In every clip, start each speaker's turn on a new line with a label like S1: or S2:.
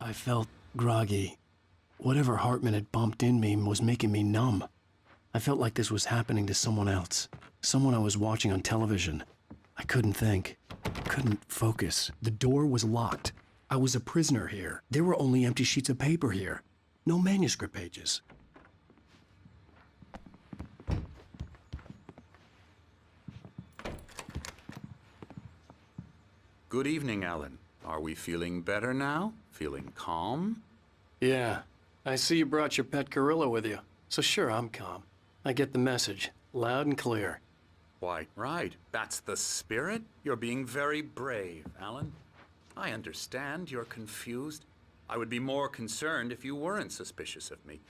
S1: I felt groggy. Whatever Hartman had bumped in me was making me numb. I felt like this was happening to someone else. Someone I was watching on television. I couldn't think. Couldn't focus. The door was locked. I was a prisoner here. There were only empty sheets of paper here. No manuscript pages.
S2: Good evening, Alan. Are we feeling better now? Feeling calm?
S1: Yeah. I see you brought your pet gorilla with you. So sure, I'm calm. I get the message. Loud and clear.
S2: Quite right. That's the spirit. You're being very brave, Alan. I understand you're confused. I would be more concerned if you weren't suspicious of me.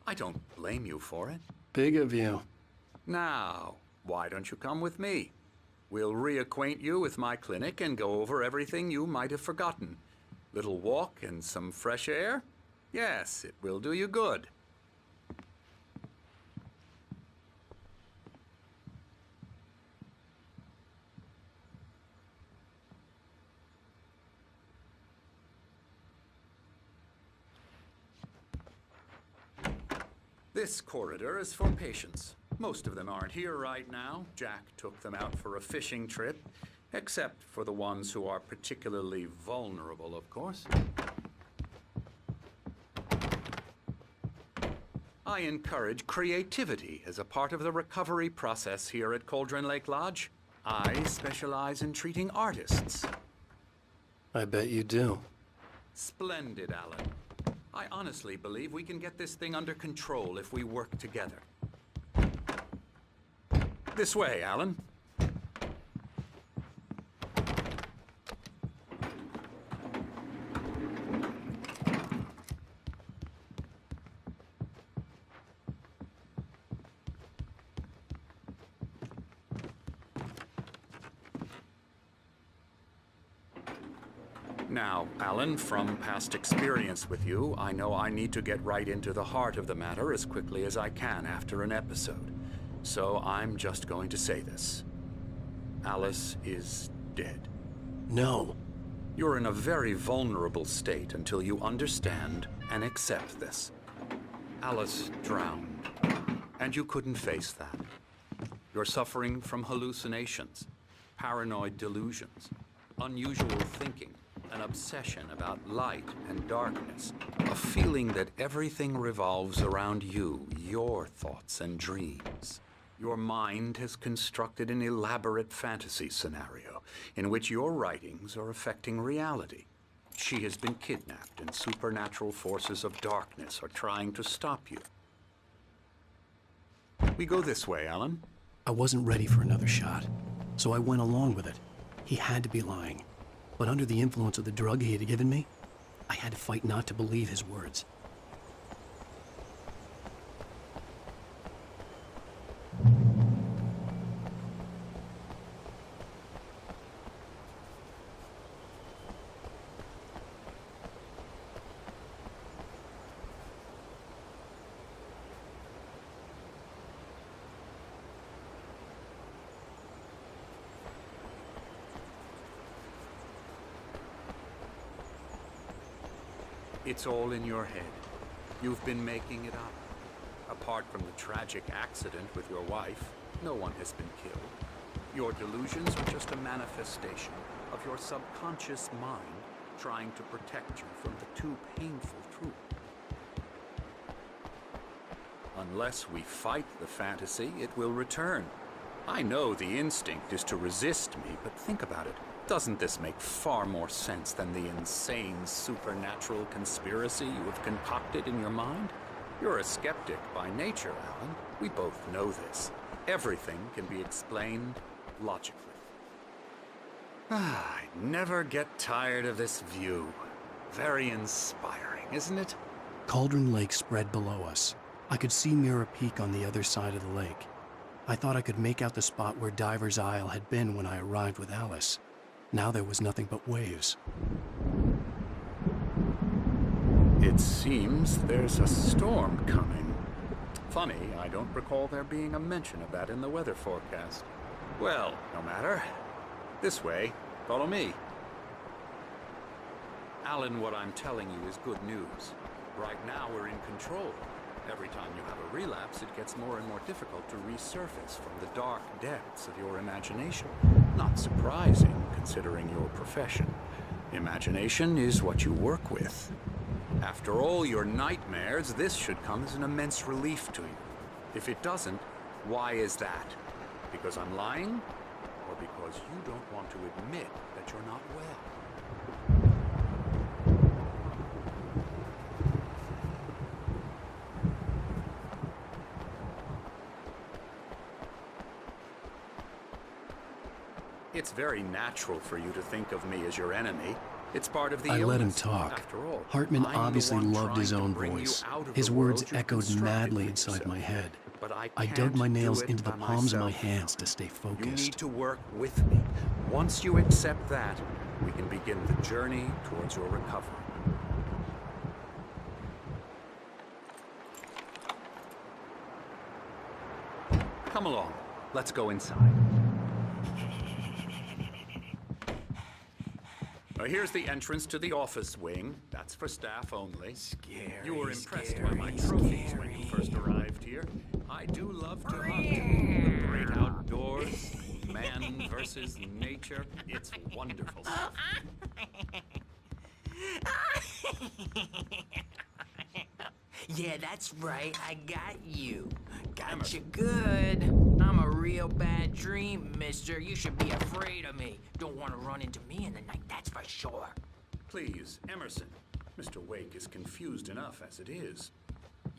S2: I don't blame you for it.
S1: Big of you.
S2: Now, why don't you come with me? We'll reacquaint you with my clinic and go over everything you might have forgotten. Little walk and some fresh air? Yes, it will do you good. This corridor is for patients. Most of them aren't here right now. Jack took them out for a fishing trip, except for the ones who are particularly vulnerable, of course. I encourage creativity as a part of the recovery process here at Cauldron Lake Lodge. I specialize in treating artists.
S1: I bet you do.
S2: Splendid, Alan. I honestly believe we can get this thing under control if we work together. This way, Alan. Now, Alan, from past experience with you, I know I need to get right into the heart of the matter as quickly as I can after an episode. So I'm just going to say this. Alice is dead.
S1: No.
S2: You're in a very vulnerable state until you understand and accept this. Alice drowned, and you couldn't face that. You're suffering from hallucinations, paranoid delusions, unusual thinking, an obsession about light and darkness, a feeling that everything revolves around you, your thoughts and dreams. Your mind has constructed an elaborate fantasy scenario in which your writings are affecting reality. She has been kidnapped and supernatural forces of darkness are trying to stop you. We go this way, Alan.
S1: I wasn't ready for another shot, so I went along with it. He had to be lying. But under the influence of the drug he had given me, I had to fight not to believe his words.
S2: It's all in your head. You've been making it up. Apart from the tragic accident with your wife, no one has been killed. Your delusions are just a manifestation of your subconscious mind trying to protect you from the too painful truth. Unless we fight the fantasy, it will return. I know the instinct is to resist me, but think about it. Doesn't this make far more sense than the insane supernatural conspiracy you have concocted in your mind? You're a skeptic by nature, Alan. We both know this. Everything can be explained logically. I never get tired of this view. Very inspiring, isn't it?
S1: Cauldron Lake spread below us. I could see Mirror Peak on the other side of the lake. I thought I could make out the spot where Diver's Isle had been when I arrived with Alice. Now there was nothing but waves.
S2: It seems there's a storm coming. Funny, I don't recall there being a mention of that in the weather forecast. Well, no matter. This way. Follow me. Alan, what I'm telling you is good news. Right now, we're in control. Every time you have a relapse, it gets more and more difficult to resurface from the dark depths of your imagination. Not surprising, considering your profession. Imagination is what you work with. After all your nightmares, this should come as an immense relief to you. If it doesn't, why is that? Because I'm lying? Or because you don't want to admit that you're not well? It's very natural for you to think of me as your enemy. It's part of the
S1: I let him
S2: illness.
S1: talk.
S2: After all,
S1: Hartman
S2: I'm the
S1: obviously
S2: one
S1: loved his
S2: trying to
S1: own
S2: bring you
S1: voice.
S2: out of
S1: His
S2: the
S1: words
S2: world you've
S1: echoed
S2: constructed
S1: madly
S2: for
S1: inside
S2: yourself.
S1: my head.
S2: But I
S1: dug
S2: can't
S1: my nails
S2: do it
S1: into the
S2: by
S1: palms of my
S2: myself.
S1: hands to stay
S2: You
S1: focused.
S2: need to work with me. Once you accept that, we can begin the journey towards your recovery. Come along. Let's go inside. Here's the entrance to the office wing. That's for staff only. You were impressed by my trophies when you first arrived here. I do love to hunt. The great outdoors, man versus nature. It's wonderful stuff.
S3: Yeah, that's right. I got you. Got you good. I'm a real bad dream, mister. You should be afraid of me. Don't want to run into me in the night, that's for sure.
S2: Please, Emerson. Mr. Wake is confused enough as it is.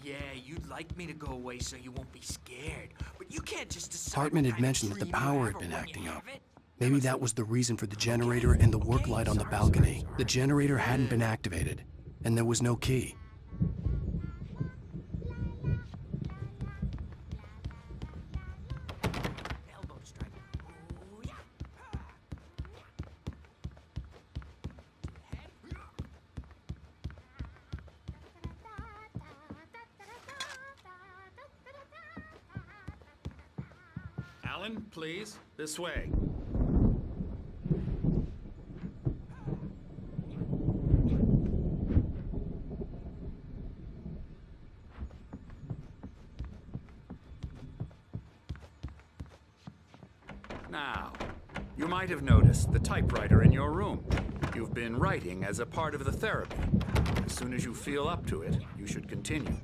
S3: Yeah, you'd like me to go away so you won't be scared. But you can't just decide.
S1: Hartman
S3: what
S1: had
S3: kind of
S1: mentioned that the
S3: dream you
S1: power
S3: have
S1: had been
S3: or when
S1: acting
S3: you
S1: up.
S3: have it.
S1: Maybe that was the reason for the generator and the work light on the
S3: Sorry,
S1: balcony.
S3: sorry.
S1: The generator hadn't been activated, and there was no key.
S3: Elbow strike. Ooh, yeah.
S2: Alan, please, this way. Now, you might have noticed the typewriter in your room. You've been writing as a part of the therapy. As soon as you feel up to it, you should continue.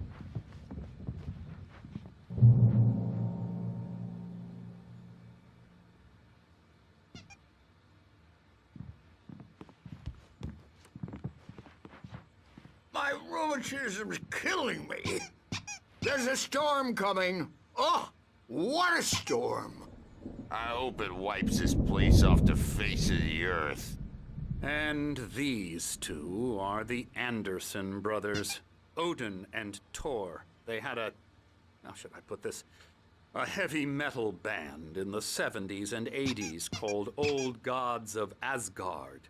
S4: My rheumatism's killing me. There's a storm coming. Oh, what a storm.
S5: I hope it wipes this place off the face of the earth.
S2: And these two are the Anderson brothers, Odin and Thor. They had how should I put this? A heavy metal band in the 70s and 80s called Old Gods of Asgard.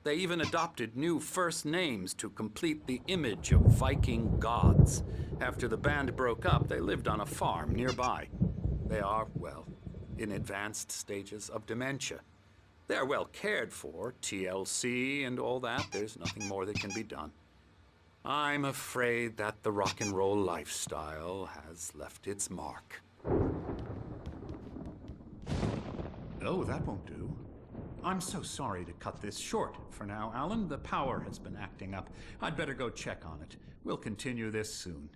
S2: They even adopted new first names to complete the image of Viking gods. After the band broke up, they lived on a farm nearby. They are, well, in advanced stages of dementia. They're well cared for, TLC and all that. There's nothing more that can be done. I'm afraid that the rock and roll lifestyle has left its mark. Oh, that won't do. I'm so sorry to cut this short for now, Alan. The power has been acting up. I'd better go check on it. We'll continue this soon.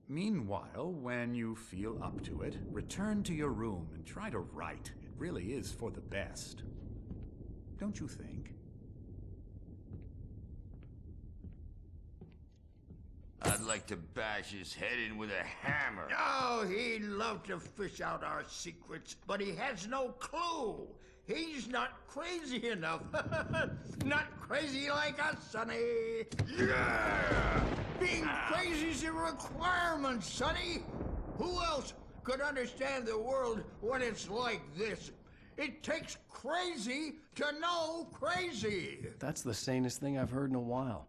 S2: Meanwhile, when you feel up to it, return to your room and try to write. It really is for the best. Don't you think?
S5: I'd like to bash his head in with a hammer.
S4: Oh, he'd love to fish out our secrets, but he has no clue. He's not crazy enough. Not crazy like us, Sonny. Yeah! Being crazy's a requirement, Sonny. Who else could understand the world when it's like this? It takes crazy to know crazy.
S1: That's the sanest thing I've heard in a while.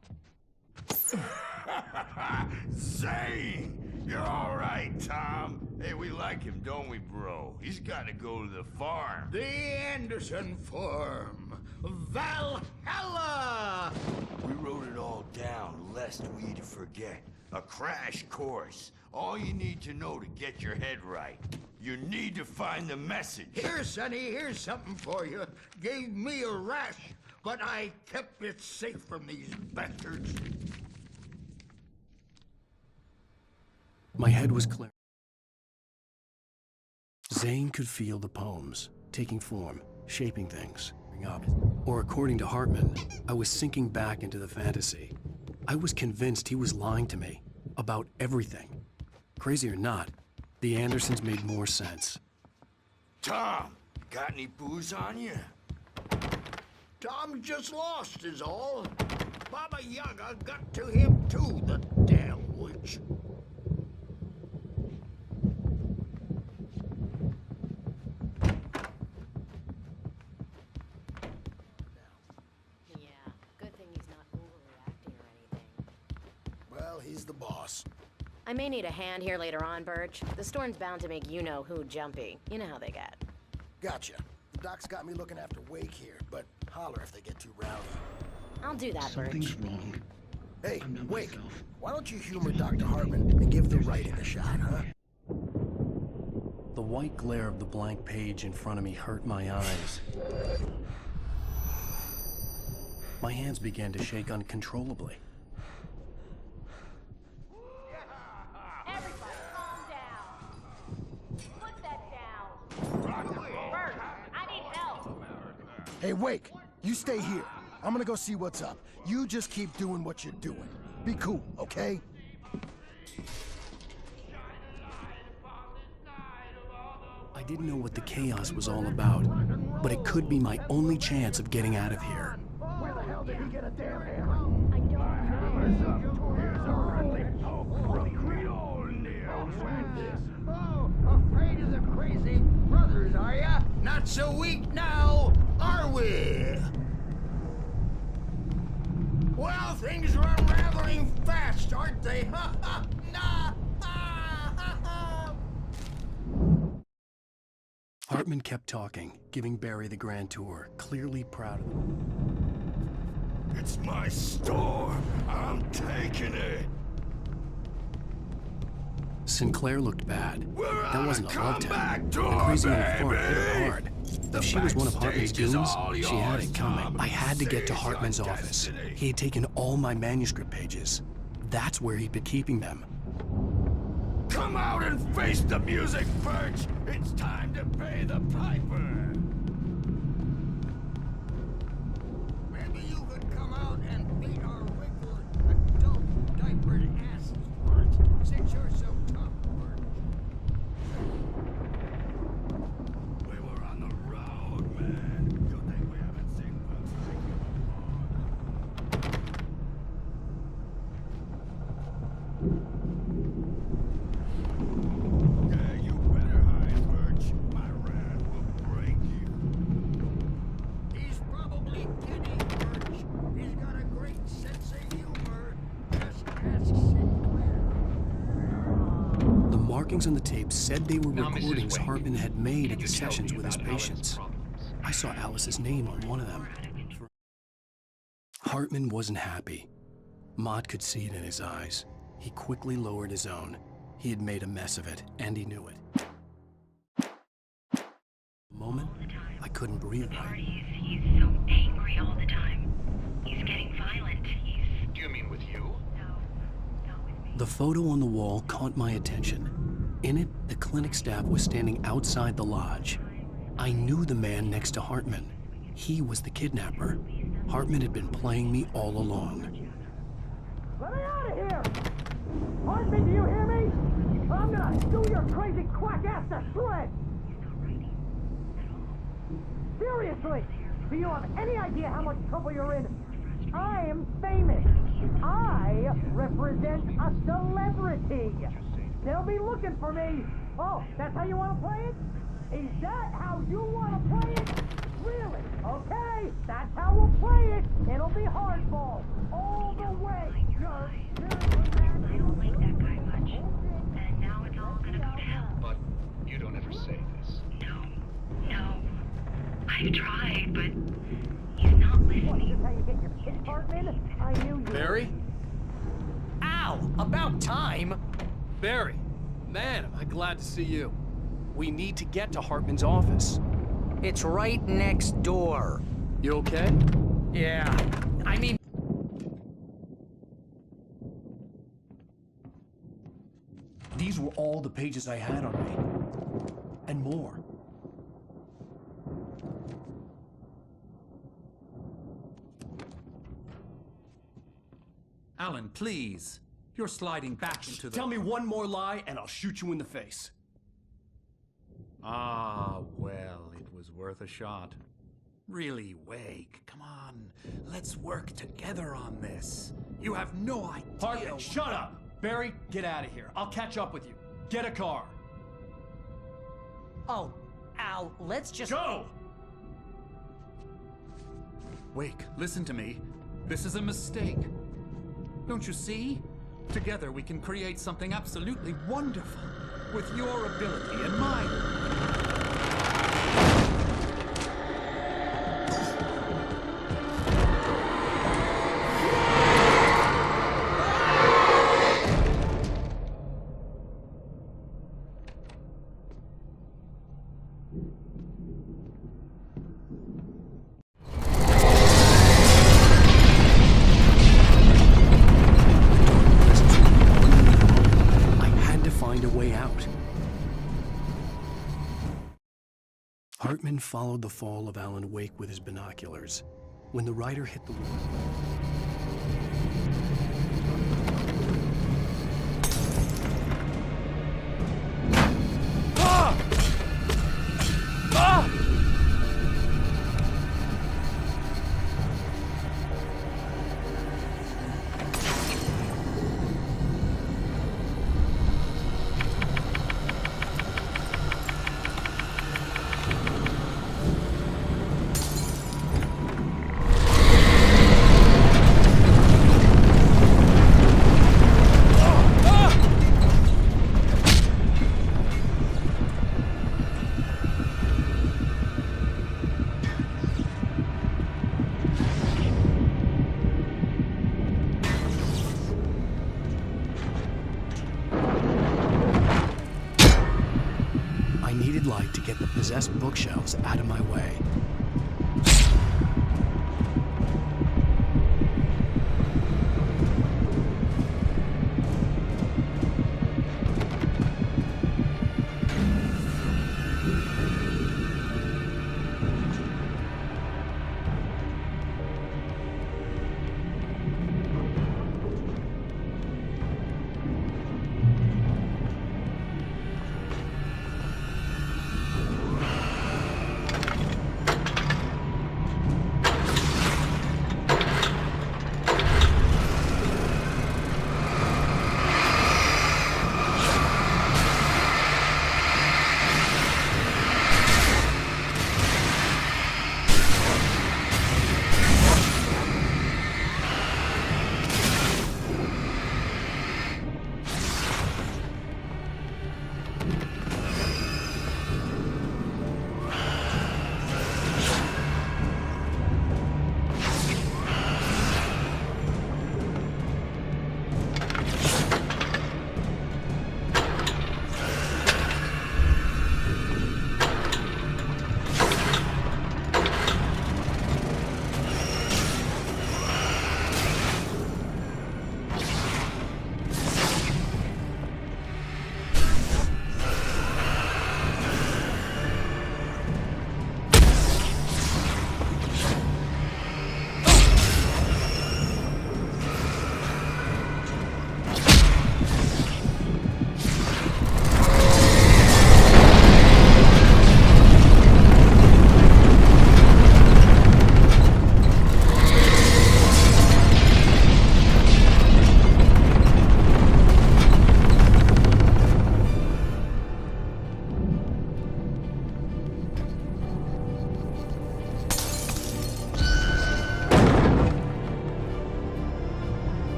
S5: Zane! You're all right, Tom. Hey, we like him, don't we, bro? He's got to go to the farm.
S4: The Anderson Farm. Valhalla!
S5: We down lest we forget. A crash course. All you need to know to get your head right. You need to find the message.
S4: Here, Sonny, here's something for you. Gave me a rash, but I kept it safe from these bastards.
S1: My head was clear. Zane could feel the poems, taking form, shaping things, up. Or according to Hartman, I was sinking back into the fantasy. I was convinced he was lying to me about everything. Crazy or not, the Andersons made more sense.
S5: Tom, got any booze on you?
S4: Tom just lost is all. Baba Yaga got to him too, the damn witch.
S6: Well, he's the boss.
S7: I may need a hand here later on, Birch. The storm's bound to make you-know-who jumpy. You know how they get.
S6: Gotcha. The doc's got me looking after Wake here, but holler if they get too rowdy.
S7: I'll do that,
S1: Something's
S7: Birch.
S1: wrong.
S6: Hey,
S1: I'm not
S6: Wake,
S1: myself.
S6: why don't you humor Dr. Hartman and give the writing a shot, huh?
S1: The white glare of the blank page in front of me hurt my eyes. My hands began to shake uncontrollably.
S7: Everybody, calm down. Put that down. Birch, I need help.
S6: Hey, Wake, you stay here. I'm gonna go see what's up. You just keep doing what you're doing. Be cool, okay?
S1: I didn't know what the chaos was all about, but it could be my only chance of getting out of here.
S6: Where the hell did he get a damn hammer?
S7: I don't
S4: Oh, afraid of the crazy brothers, are ya? Not so weak now, are we? Well, things are unraveling fast, aren't they? Ha ha! Nah! Ha ha ha!
S1: Hartman kept talking, giving Barry the grand tour, clearly proud of him.
S5: It's my store. I'm taking it.
S1: Sinclair looked bad.
S5: We're
S1: That
S5: on
S1: wasn't
S5: a
S1: a love tap.
S5: comeback
S1: The
S5: tour,
S1: crazy old fart hit her
S5: baby.
S1: hard.
S5: The
S1: If she was one of Hartman's
S5: backstage is
S1: goons,
S5: all
S1: she had
S5: yours,
S1: it coming.
S5: Tom.
S1: I had to get to
S5: Seize your
S1: Hartman's office.
S5: destiny.
S1: He had taken all my manuscript pages. That's where he'd been keeping them.
S5: Come out and face the music, Birch. It's time to pay the piper.
S4: Maybe you could come out and beat our wrinkled, adult, diapered asses once, since you're so tough, Birch.
S5: We were on the road, man. You think we haven't seen folks like you before? Yeah, you better hide, Birch. My wrath will break you.
S4: He's probably kidding, Birch. He's got a great sense of humor. Just ask Sinclair.
S1: The markings on the tape said they were
S8: Now, Mrs.
S1: recordings
S8: Wake,
S1: Hartman had made
S8: can
S1: at the
S8: you tell
S1: sessions
S8: me
S1: with his
S8: about Alan's
S1: patients.
S8: problems?
S1: I saw Alice's name on one of them. Hartman wasn't happy. Mott could see it in his eyes. He quickly lowered his own. He had made a mess of it, and he knew it. The moment, I couldn't breathe right.
S9: Parties, he's so angry all the time. He's getting violent.
S8: Do you mean with you?
S9: No, with me.
S1: The photo on the wall caught my attention. In it, the clinic staff was standing outside the lodge. I knew the man next to Hartman. He was the kidnapper. Hartman had been playing me all along.
S10: Let me out of here! Hartman, do you hear me? I'm gonna do your crazy quack ass to shreds! Seriously! Do you have any idea how much trouble you're in? I am famous. I represent a celebrity. They'll be looking for me. Oh, that's how you want to play it? Is that how you want to play it? Really? Okay, that's how we'll play it. It'll be hardball all the way.
S9: I don't like that guy much. And now it's all gonna go to hell.
S8: But you don't ever say this.
S9: No. I've tried, but he's not
S10: What,
S9: listening.
S10: is this how you get your kick, Hartman? I knew you.
S8: Barry?
S10: Al, about time.
S1: Barry, man, am I glad to see you. We need to get to Hartman's office.
S3: It's right next door.
S1: You okay?
S10: Yeah, I mean...
S1: These were all the pages I had on me. And more.
S2: Alan, please. You're sliding back into the...
S1: Tell me one more lie and I'll shoot you in the face.
S2: Ah, well, it was worth a shot. Really, Wake, come on. Let's work together on this. You have no idea...
S1: Hartman, shut up! Barry, get out of here. I'll catch up with you. Get a car.
S10: Oh, Al, let's just...
S1: Go!
S2: Wake, listen to me. This is a mistake. Don't you see? Together we can create something absolutely wonderful. With your ability and mine.
S1: I had to find a way out. Hartman followed the fall of Alan Wake with his binoculars. When the rider hit the wall... I needed light to get the possessed bookshelves out of my way.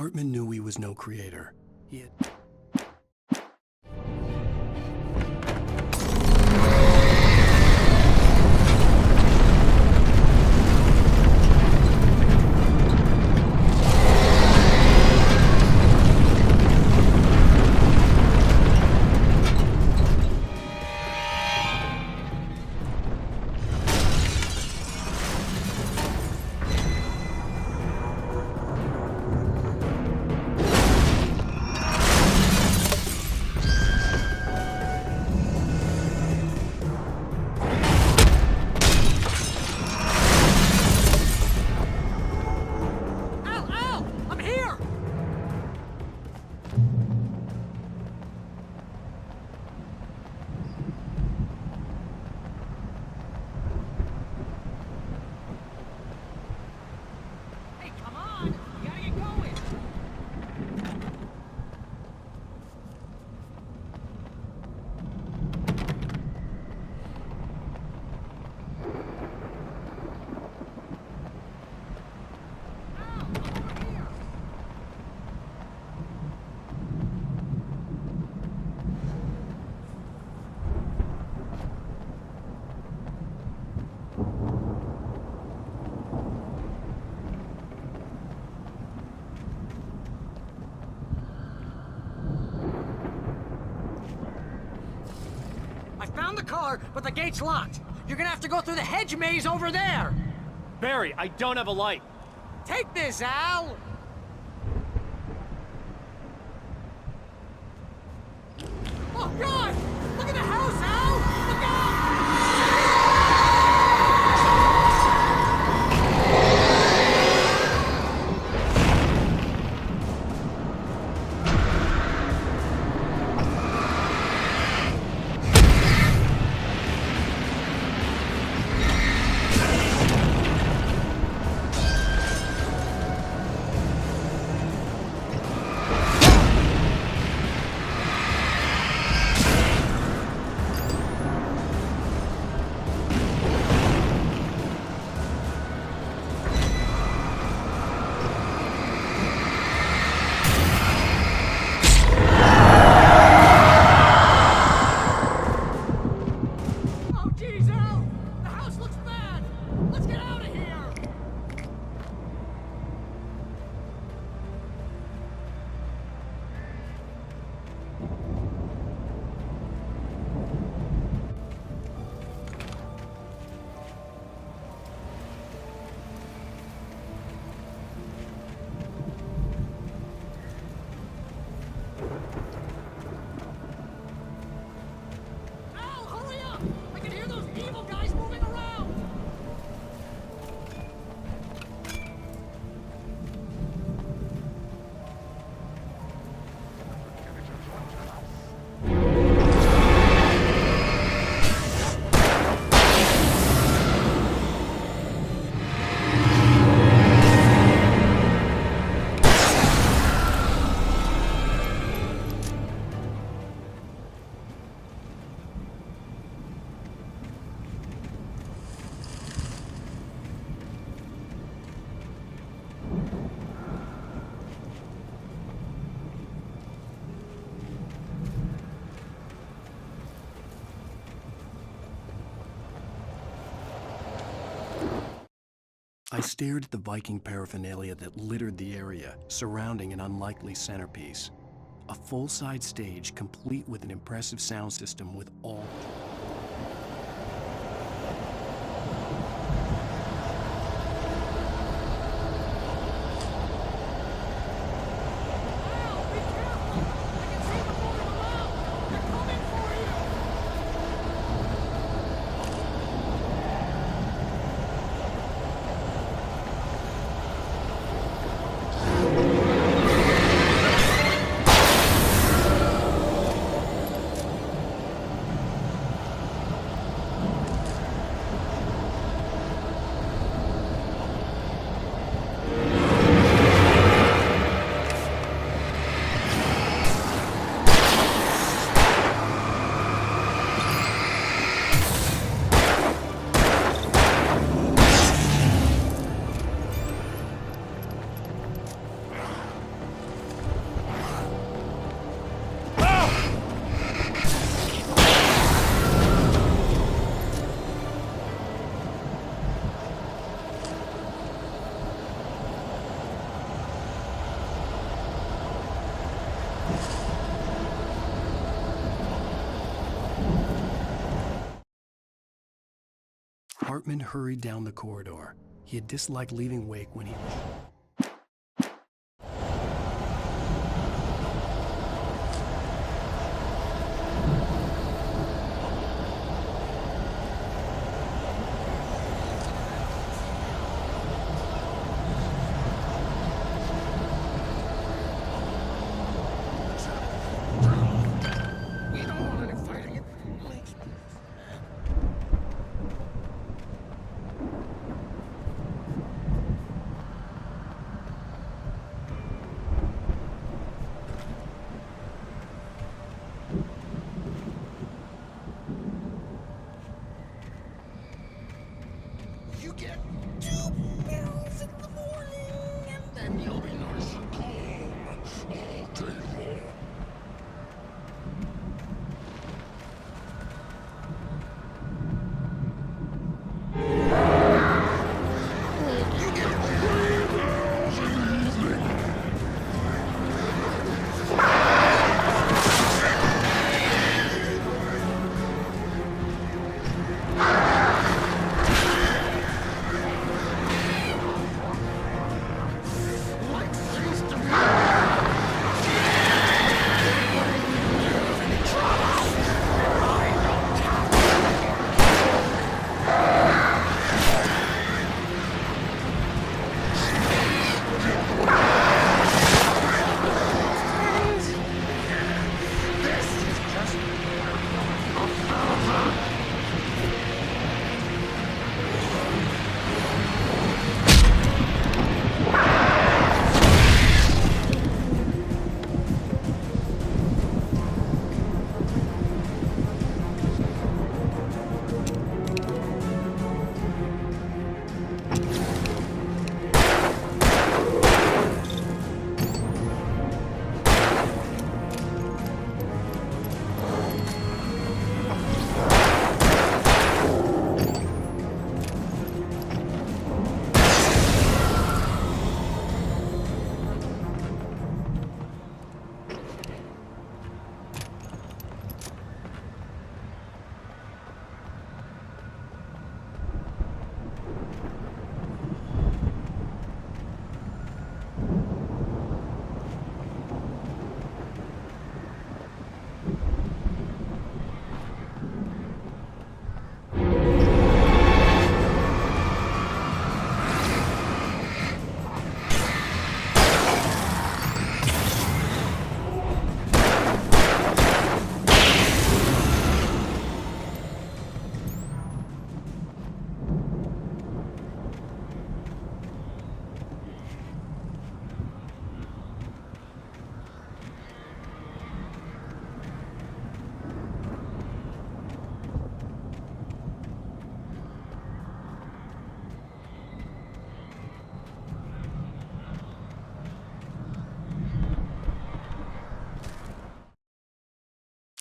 S1: Hartman knew he was no creator. He had...
S10: Found the car, but the gate's locked. You're gonna have to go through the hedge maze over there.
S11: Barry, I don't have a light.
S10: Take this, Al. Oh, God! Look at the house, Al! Look out!
S1: I stared at the Viking paraphernalia that littered the area, surrounding an unlikely centerpiece. A full-size stage complete with an impressive sound system with all... Hartman hurried down the corridor. He had disliked leaving Wake when he...
S4: You get 2 pills in the morning, and then you'll be nice and calm all day long. You get 3 pills in the evening.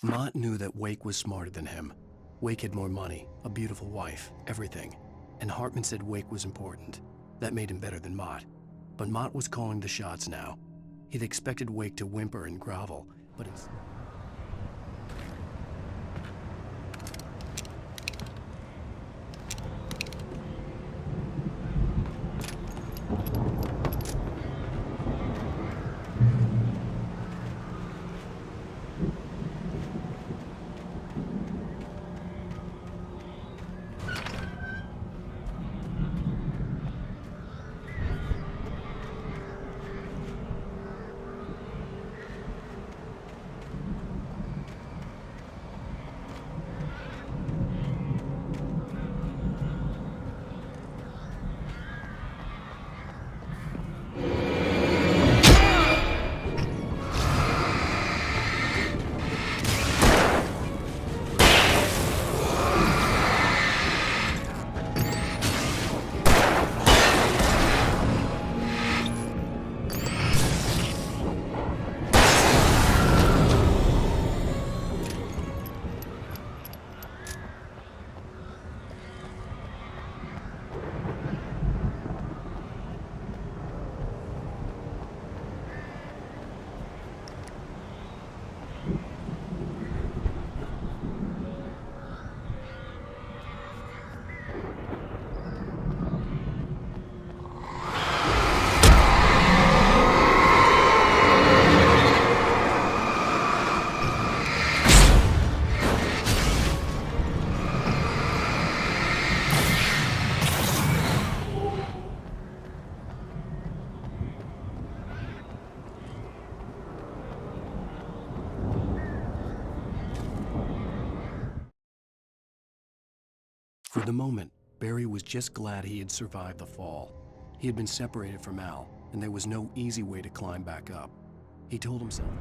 S1: Mott knew that Wake was smarter than him. Wake had more money, a beautiful wife, everything. And Hartman said Wake was important. That made him better than Mott. But Mott was calling the shots now. He'd expected Wake to whimper and grovel, but instead... For the moment, Barry was just glad he had survived the fall. He had been separated from Al, and there was no easy way to climb back up. He told himself.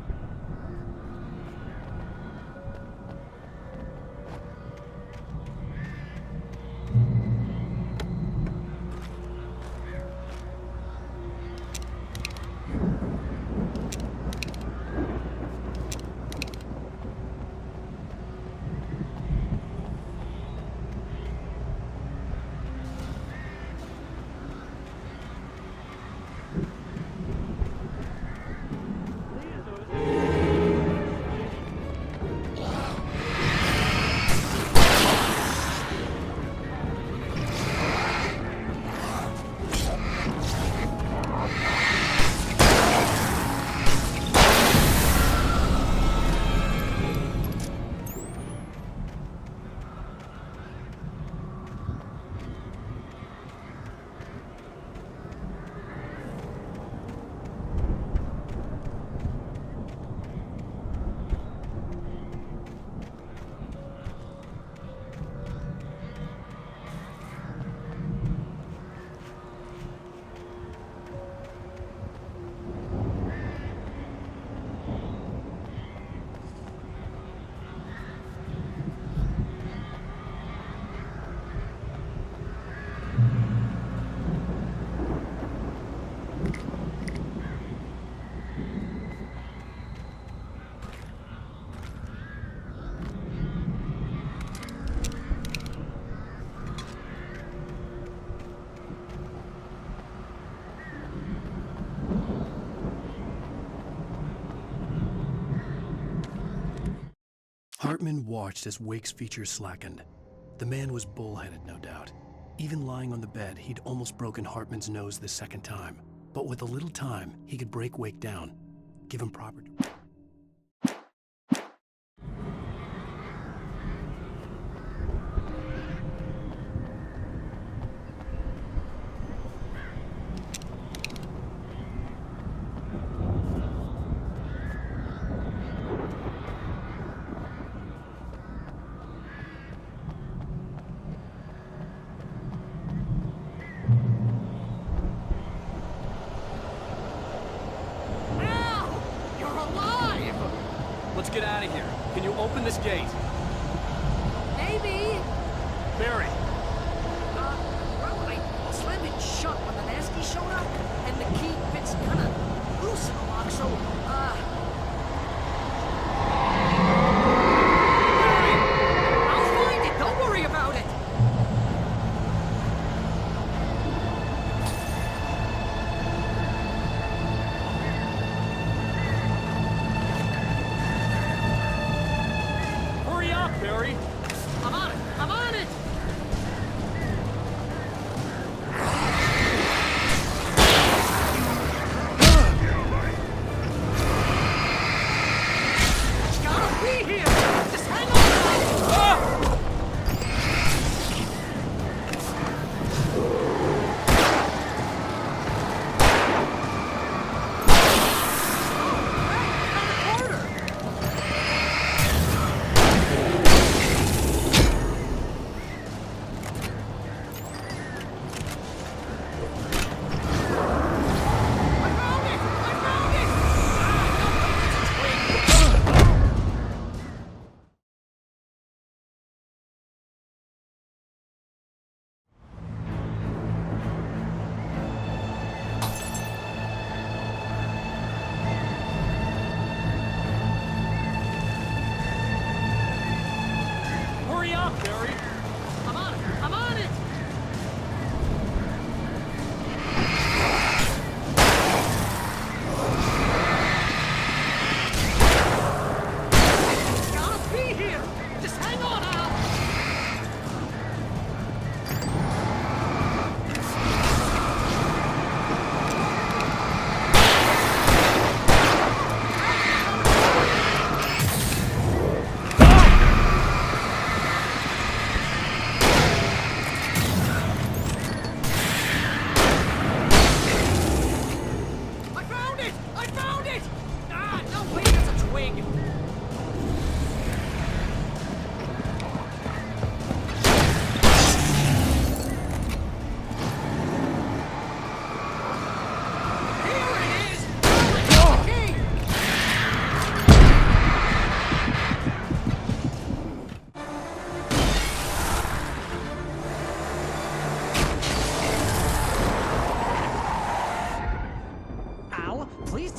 S1: Hartman watched as Wake's features slackened. The man was bullheaded, no doubt. Even lying on the bed, he'd almost broken Hartman's nose the second time. But with a little time, he could break Wake down, give him proper...
S11: Let's get out of here. Can you open this gate?
S10: Maybe.
S11: Barry!
S10: Well, I slammed it shut when the Nasty showed up, and the key fits kind of loose in the lock, so, Barry! I'll find it, don't worry about it!
S11: Hurry up, Barry!
S10: I'm on it! I'm on it!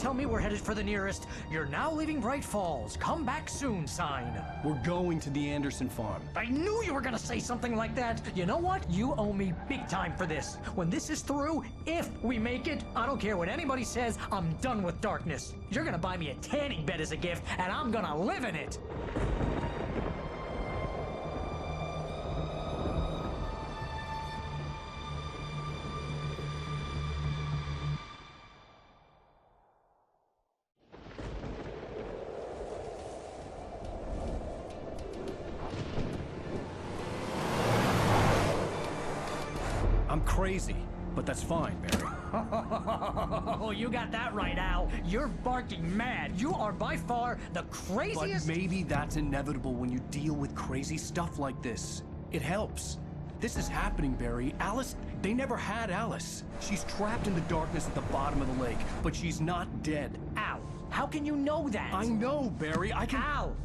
S10: tell me we're headed for the nearest "You're now leaving Bright Falls. Come back soon" sign.
S1: We're going to the Anderson farm.
S10: I knew you were gonna say something like that. You know what? You owe me big time for this. When this is through, if we make it, I don't care what anybody says, I'm done with darkness. You're gonna buy me a tanning bed as a gift, and I'm gonna live in it.
S1: I'm crazy, but that's fine, Barry.
S10: Oh, you got that right, Al. You're barking mad. You are by far the craziest...
S1: But maybe that's inevitable when you deal with crazy stuff like this. It helps. This is happening, Barry. Alice, they never had Alice. She's trapped in the darkness at the bottom of the lake, but she's not dead.
S10: Al, how can you know that?
S1: I know, Barry. I can...
S10: Al,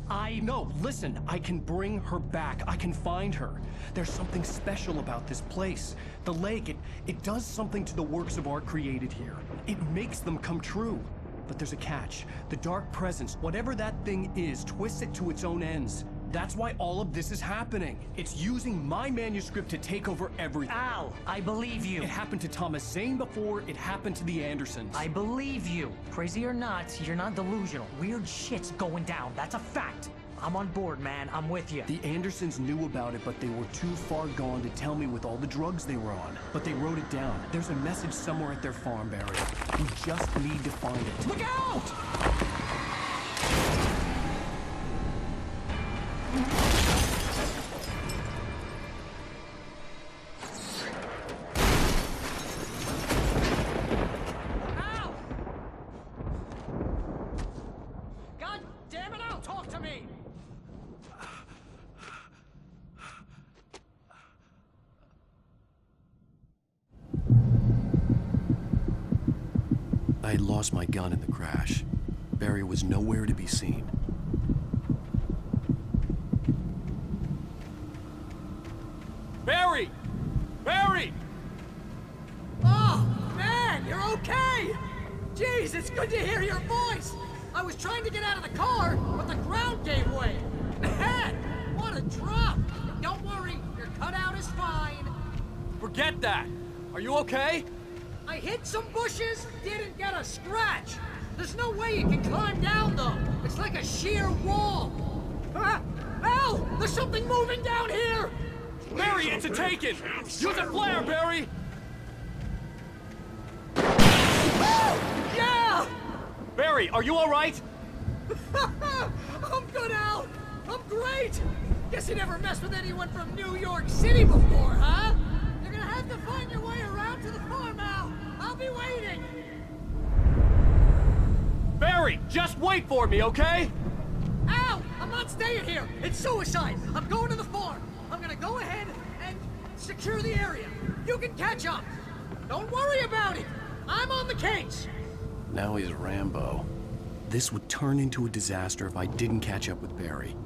S1: No, listen. I can bring her back. I can find her. There's something special about this place. The lake, it does something to the works of art created here. It makes them come true. But there's a catch. The dark presence, whatever that thing is, twists it to its own ends. That's why all of this is happening. It's using my manuscript to take over everything.
S10: Al, I believe you.
S1: It happened to Thomas Zane before, it happened to the Andersons.
S10: I believe you. Crazy or not, you're not delusional. Weird shit's going down. That's a fact. I'm on board, man. I'm with you.
S1: The Andersons knew about it, but they were too far gone to tell me with all the drugs they were on. But they wrote it down. There's a message somewhere at their farm, Barry. We just need to find it.
S10: Look out! Al! God damn it, Al, talk to me!
S1: I had lost my gun in the crash. Barry was nowhere to be seen.
S11: Barry! Barry!
S10: Oh, man, you're okay! Jeez, it's good to hear your voice! I was trying to get out of the car, but the ground gave way! Man, what a drop! Don't worry, your cutout is fine.
S11: Forget that! Are you okay?
S10: I hit some bushes, didn't get a scratch. There's no way you can climb down, though. It's like a sheer wall. Ah! Al! There's something moving down here!
S11: Barry, it's a taken! Use a flare, Barry!
S10: Yeah!
S11: Barry, are you alright?
S10: I'm good, Al! I'm great! Guess you never messed with anyone from New York City before, huh? You're gonna have to find your way around to the farm, Al. I'll be waiting!
S11: Barry, just wait for me, okay?
S10: Al! I'm not staying here! It's suicide! I'm going to the farm! I'm gonna go ahead and secure the area. You can catch up. Don't worry about it. I'm on the case.
S1: Now he's Rambo. This would turn into a disaster if I didn't catch up with Barry.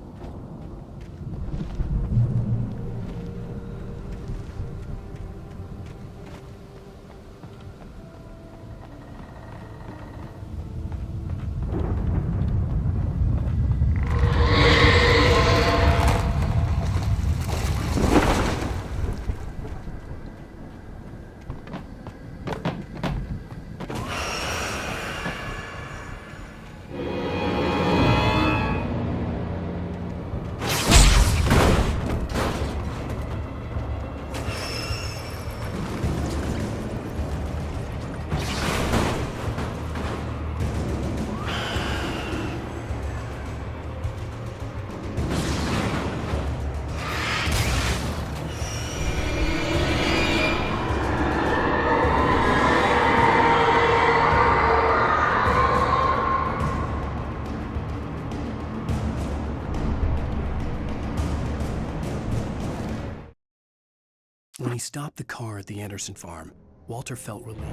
S1: When he stopped the car at the Anderson farm, Walter felt relieved.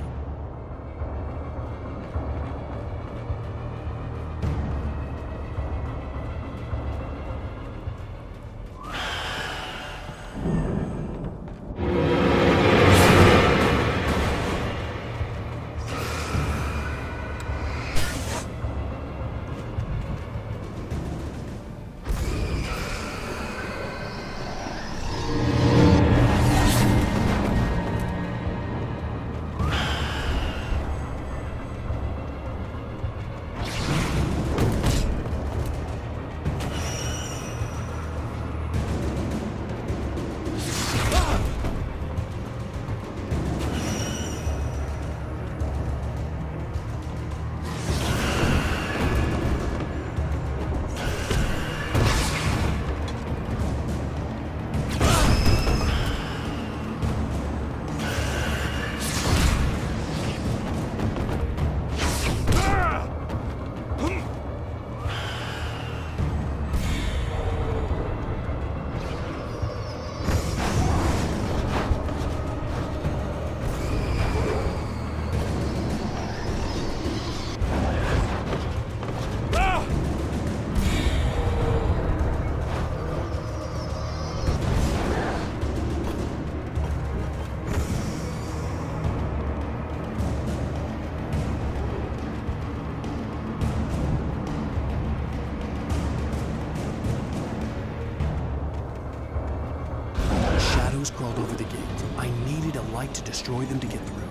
S1: light to destroy them to get through.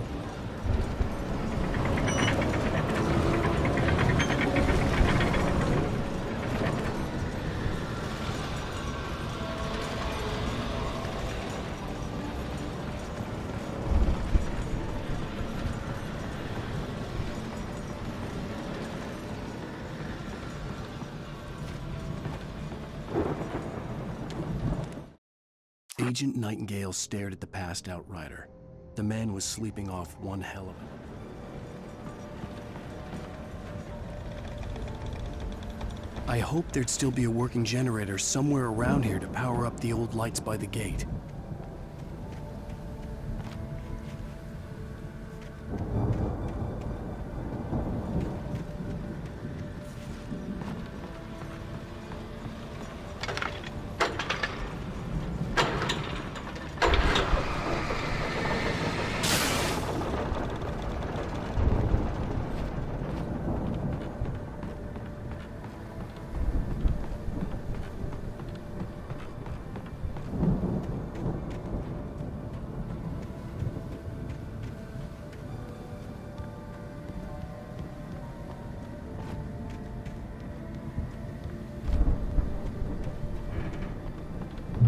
S1: Agent Nightingale stared at the passed out rider. The man was sleeping off one hell of it. I hoped there'd still be a working generator somewhere around here to power up the old lights by the gate.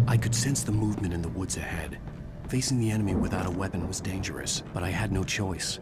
S1: I could sense the movement in the woods ahead. Facing the enemy without a weapon was dangerous, but I had no choice.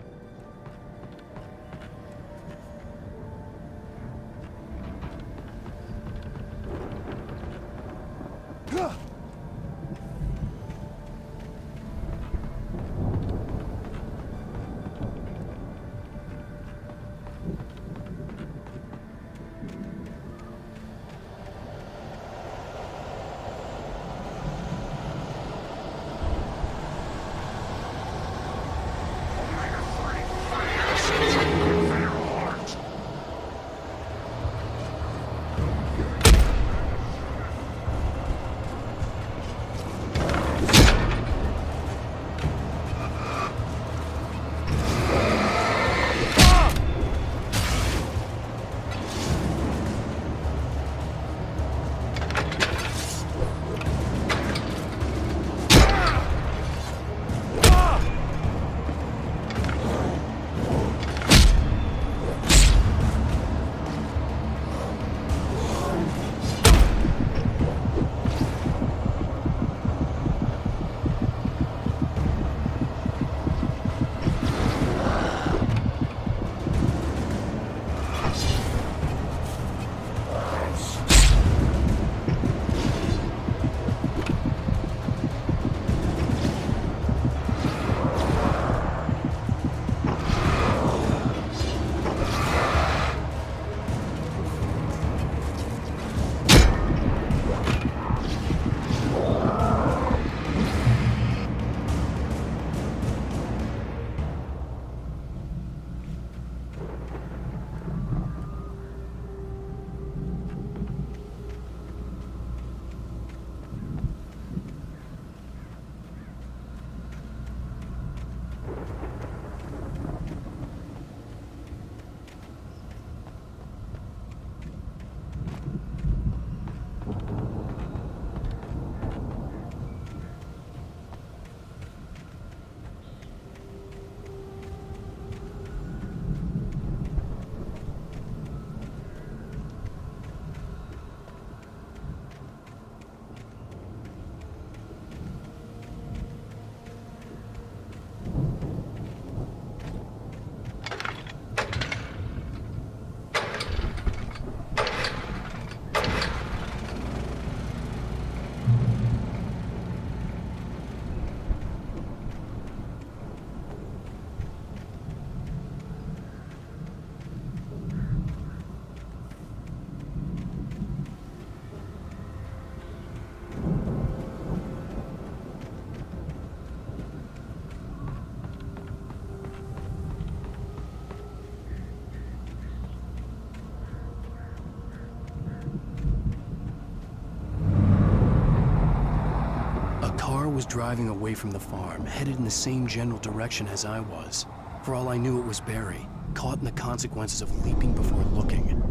S1: Was driving away from the farm, headed in the same general direction as I was. For all I knew, it was Barry, caught in the consequences of leaping before looking.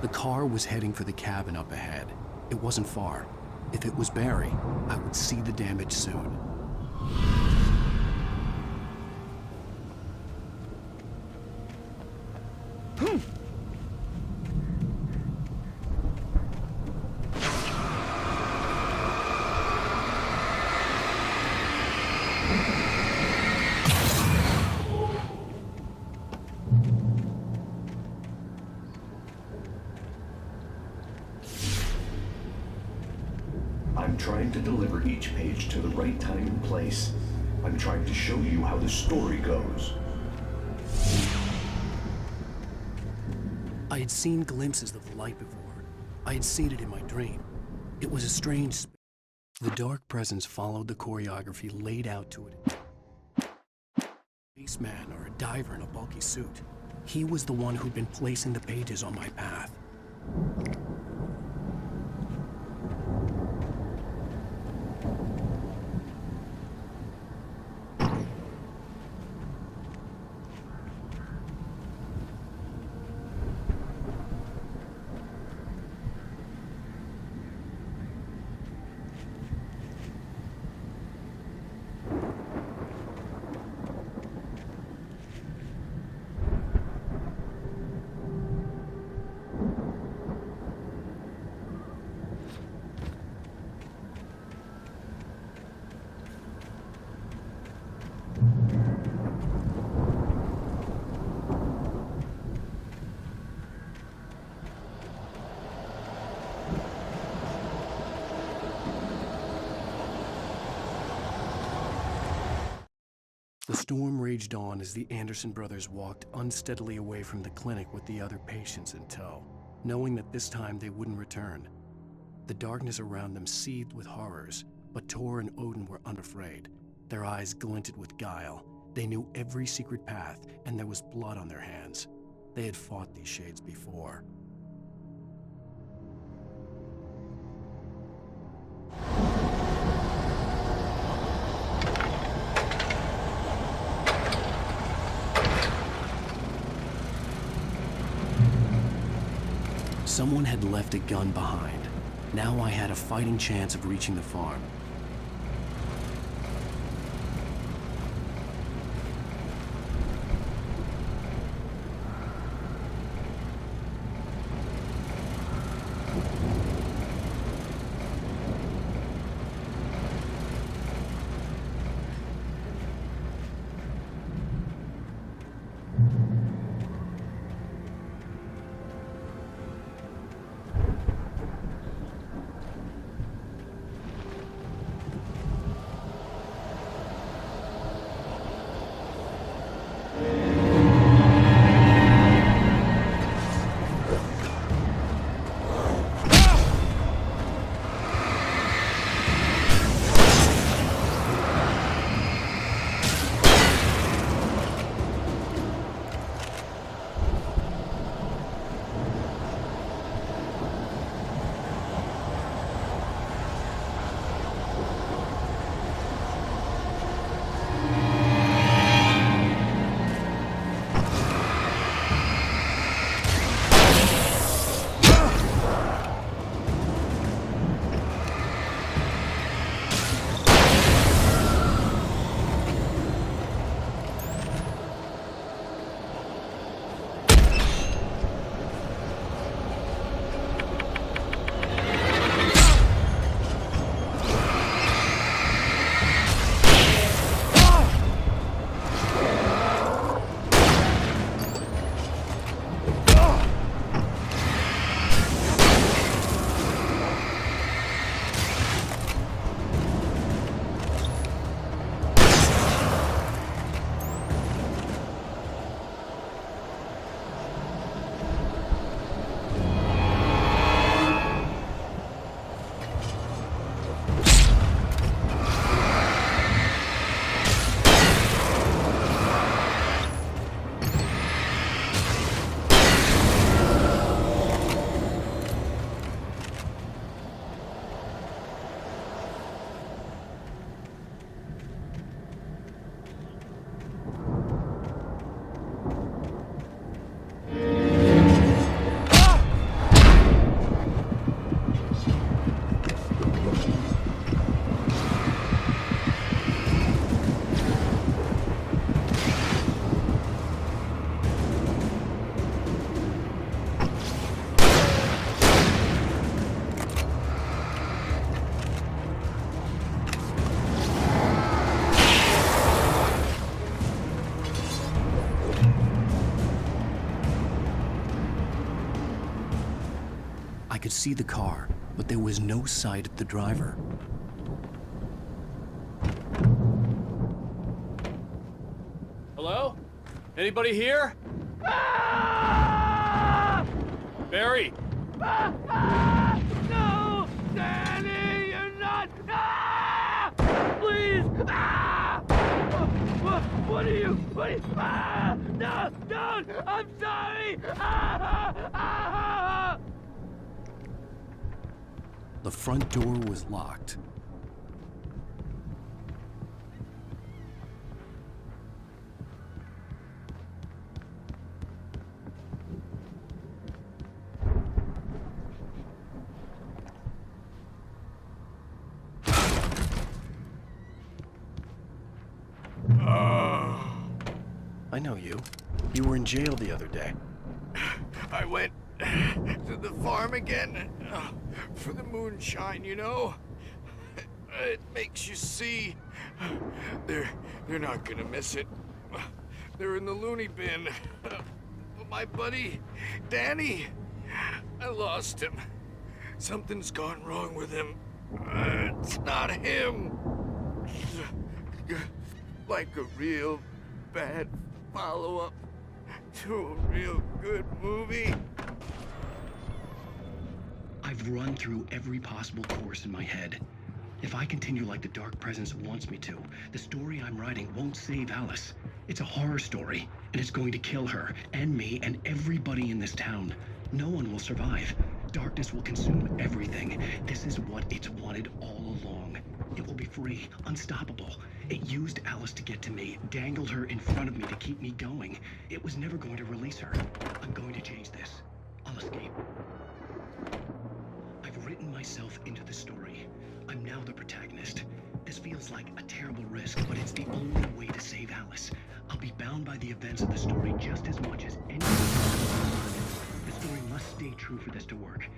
S1: The car was heading for the cabin up ahead. It wasn't far. If it was Barry, I would see the damage soon.
S12: I'm trying to deliver each page to the right time and place. I'm trying to show you how the story goes.
S1: I had seen glimpses of the light before. I had seen it in my dream. It was a strange... The dark presence followed the choreography laid out to it. A spaceman or a diver in a bulky suit. He was the one who'd been placing the pages on my path. The storm raged on as the Anderson brothers walked unsteadily away from the clinic with the other patients in tow, knowing that this time they wouldn't return. The darkness around them seethed with horrors, but Tor and Odin were unafraid. Their eyes glinted with guile. They knew every secret path, and there was blood on their hands. They had fought these shades before. Someone had left a gun behind. Now I had a fighting chance of reaching the farm. could see the car, but there was no sight of the driver.
S11: Hello? Anybody here? Barry!
S10: No! Danny, you're not! Please! What are you? No! Don't! I'm sorry!
S1: The front door was locked. I know you. You were in jail the other day.
S5: I went to the farm again for the moonshine, you know? It makes you see. They're not gonna miss it. They're in the loony bin. My buddy, Danny, I lost him. Something's gone wrong with him. It's not him. Like a real bad follow-up to a real good movie.
S1: I've run through every possible course in my head. If I continue like the Dark Presence wants me to, the story I'm writing won't save Alice. It's a horror story, and it's going to kill her, and me, and everybody in this town. No one will survive. Darkness will consume everything. This is what it's wanted all along. It will be free, unstoppable. It used Alice to get to me, dangled her in front of me to keep me going. It was never going to release her. I'm going to change this. I'll escape. I've written myself into the story. I'm now the protagonist. This feels like a terrible risk, but it's the only way to save Alice. I'll be bound by the events of the story just as much as anyone else. The story must stay true for this to work.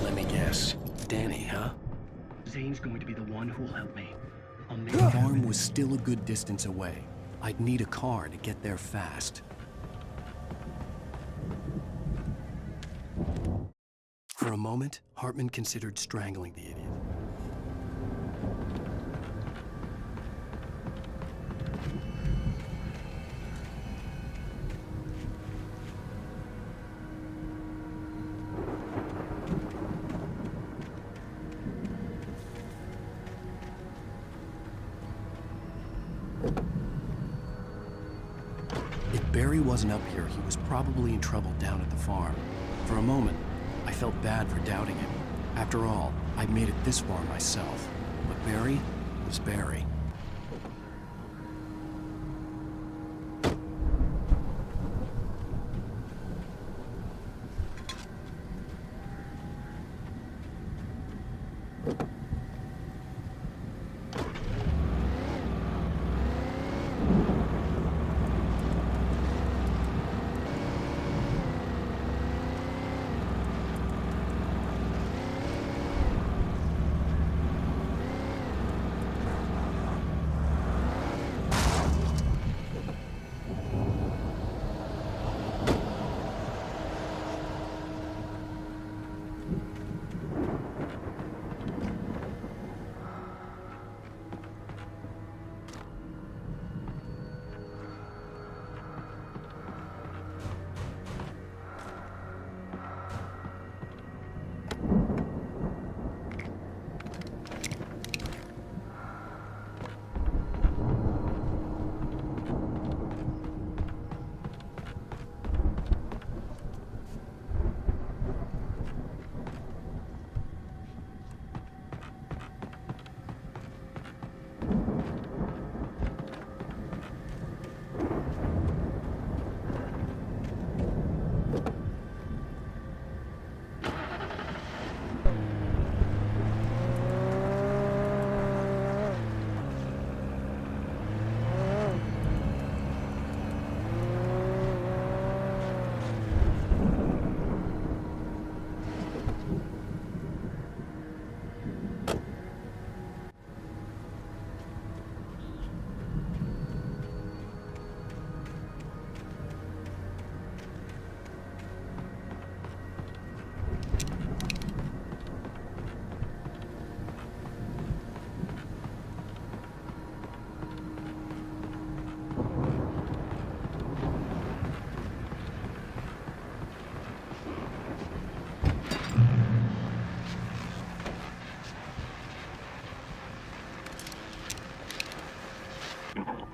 S1: Let me guess. Danny, huh? Zane's going to be the one who'll help me. The farm was still a good distance away. I'd need a car to get there fast. For a moment, Hartman considered strangling the idiot. If Barry wasn't up here, he was probably in trouble down at the farm. For a moment, I felt bad for doubting him. After all, I made it this far myself. But Barry was Barry.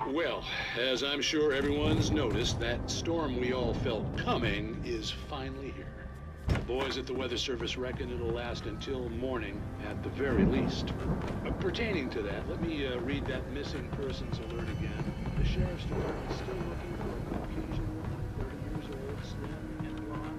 S13: Well, as I'm sure everyone's noticed, that storm we all felt coming is finally here. The boys at the Weather Service reckon it'll last until morning at the very least. Pertaining to that, let me read that missing persons alert again. The sheriff's department is still looking for a Caucasian woman, 30 years old, slim, and blonde.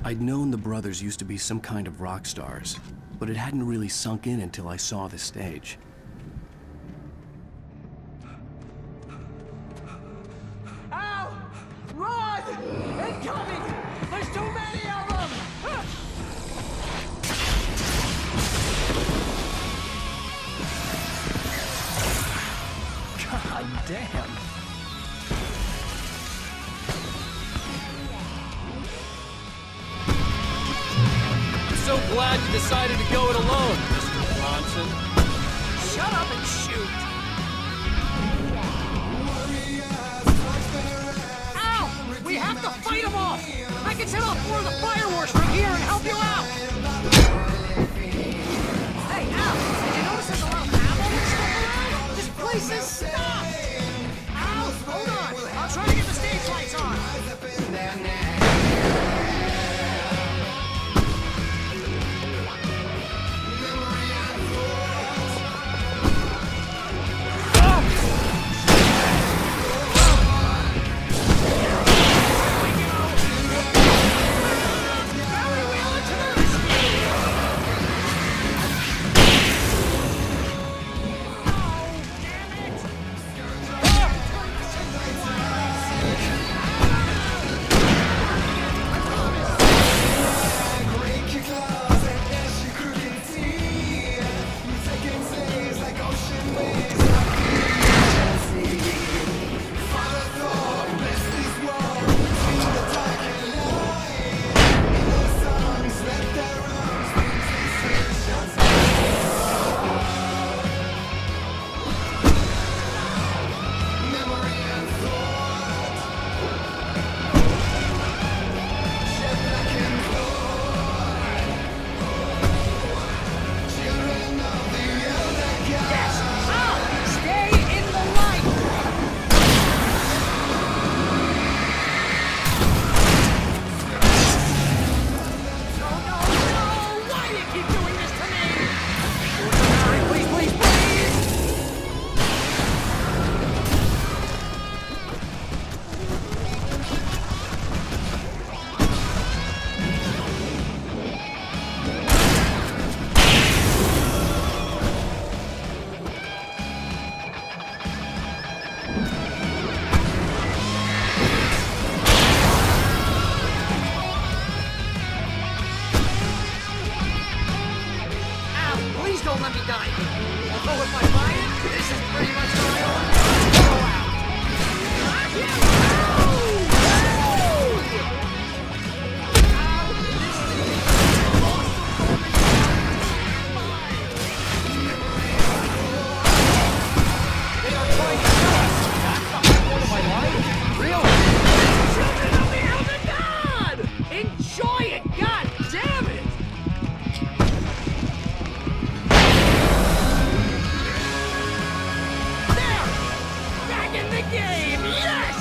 S1: I'd known the brothers used to be some kind of rock stars, but it hadn't really sunk in until I saw the stage.
S10: Ow! Run! Incoming! There's too many of them!
S1: God damn!
S11: glad you decided to go it alone, Mr. Bronson.
S3: Shut up and shoot!
S10: Ow! We have to fight them off! I can set off more of the fireworks from here and help you out! Hey, Al! Did you notice there's a lot of ammo and stuff around? This place is stopped! Al, hold on! I'll try to get the stage lights on! Don't let me die. Although if I buy it, this is pretty much my own blowout. They are trying to kill us. That's the hard part of my life. Really? Children of the Elder God! Enjoy it! God damn it! In the game, yes!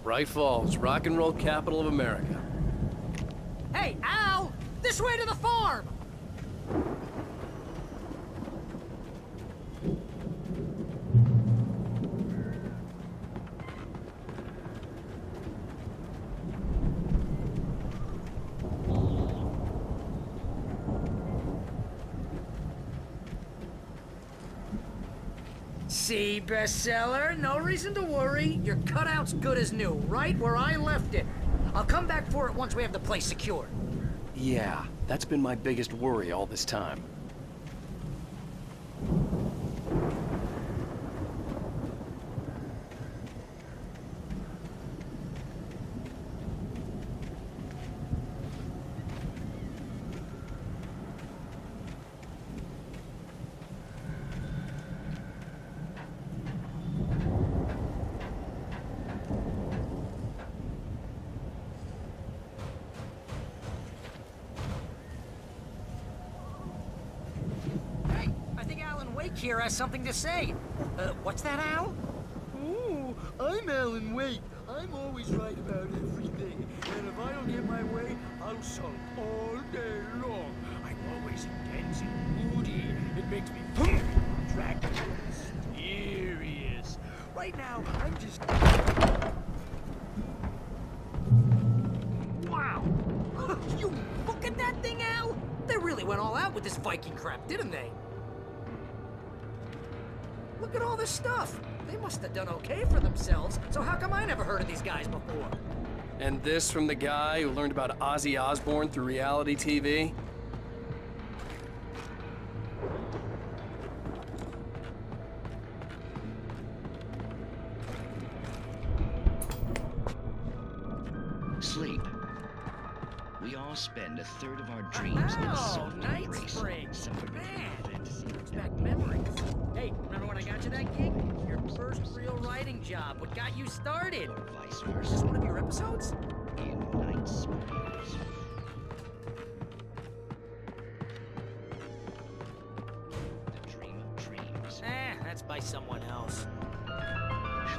S11: Bright Falls, rock and roll capital of America.
S10: Hey, Al! This way to the farm! See, bestseller? No reason to worry. Your cutout's good as new, right where I left it. I'll come back for it once we have the place secured.
S1: Yeah, that's been my biggest worry all this time.
S10: Here has something to say. What's that, Al?
S14: Ooh, I'm Alan Wake. I'm always right about everything. And if I don't get my way, I'll sulk all day long. I'm always intense and moody. It makes me Dracula, mysterious. Right now, I'm just...
S3: Wow! You look at that thing, Al! They really went all out with this Viking crap, didn't they? Look at all this stuff. They must have done okay for themselves, so how come I never heard of these guys before?
S11: And this from the guy who learned about Ozzy Osbourne through reality TV?
S15: Sleep. We all spend a third of our dreams in a soft
S3: night
S15: embrace.
S3: spring.
S15: Somewhere
S3: Man, brings back memories. Hey, remember when I got you that gig? Your first real writing job. What got you started?
S15: vice
S3: Is
S15: versa.
S3: this one of your episodes?
S15: In night springs. The dream of dreams.
S3: That's by someone else.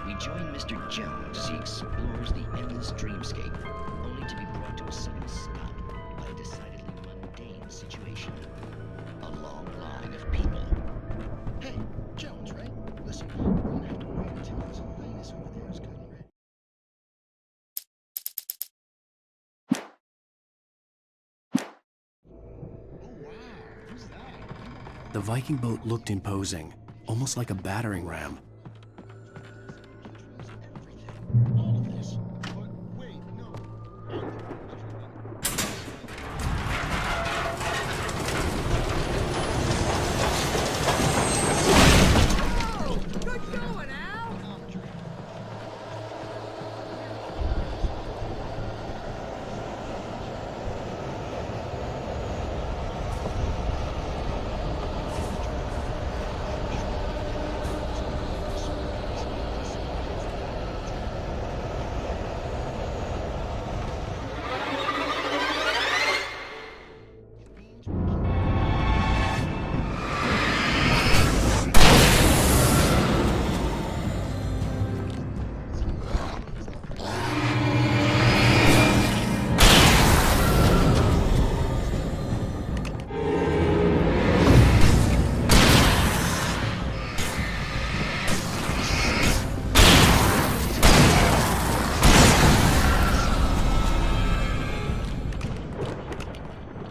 S15: We join Mr. Jones as he explores the endless dreamscape, only to be brought to a sudden stop by a decidedly mundane situation. A long line of people.
S6: Hey, Jones, right? Listen, we're gonna have to wait until this highness over there is gotten ready.
S1: The Viking boat looked imposing, almost like a battering ram.
S6: All of this. But wait, no.
S3: Oh, good going, Al!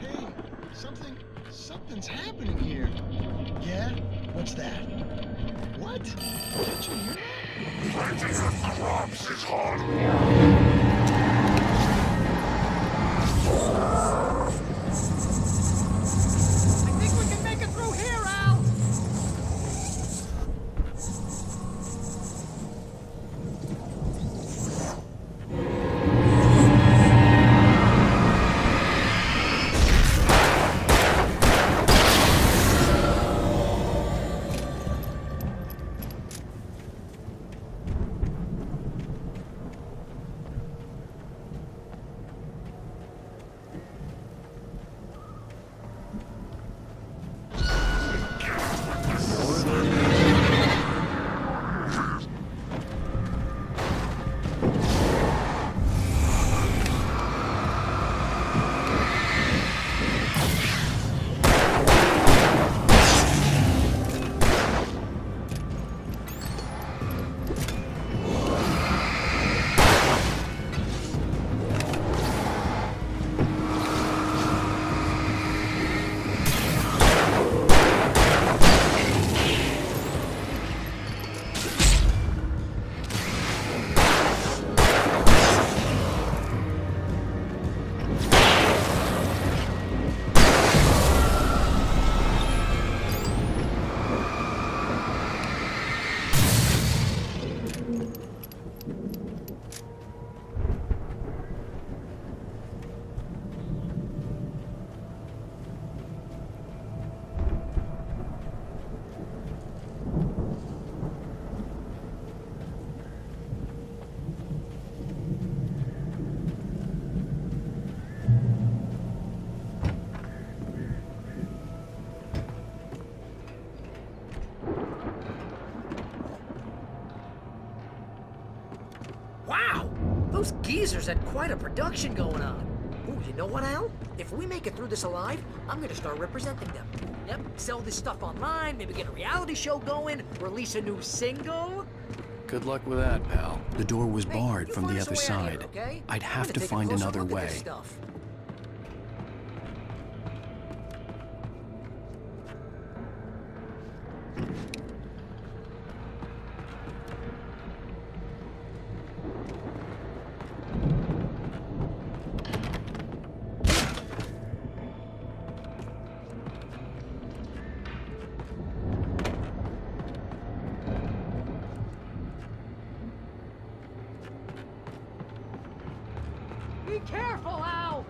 S6: Hey, something's happening here. Yeah? What's that? What? Did you hear
S3: I think we can make it through here, Al! geezers had quite a production going on. Ooh, you know what, Al? If we make it through this alive, I'm gonna start representing them. Yep, sell this stuff online, maybe get a reality show going, release a new single.
S1: Good luck with that, pal. The door was
S3: Hey,
S1: barred
S3: you
S1: from
S3: find
S1: the
S3: us a
S1: other
S3: way out
S1: side.
S3: here, okay?
S1: I'd
S3: I'm
S1: have
S3: gonna
S1: to
S3: take a
S1: find
S3: closer
S1: another
S3: look at this
S1: way.
S3: stuff.
S10: Be careful, Al!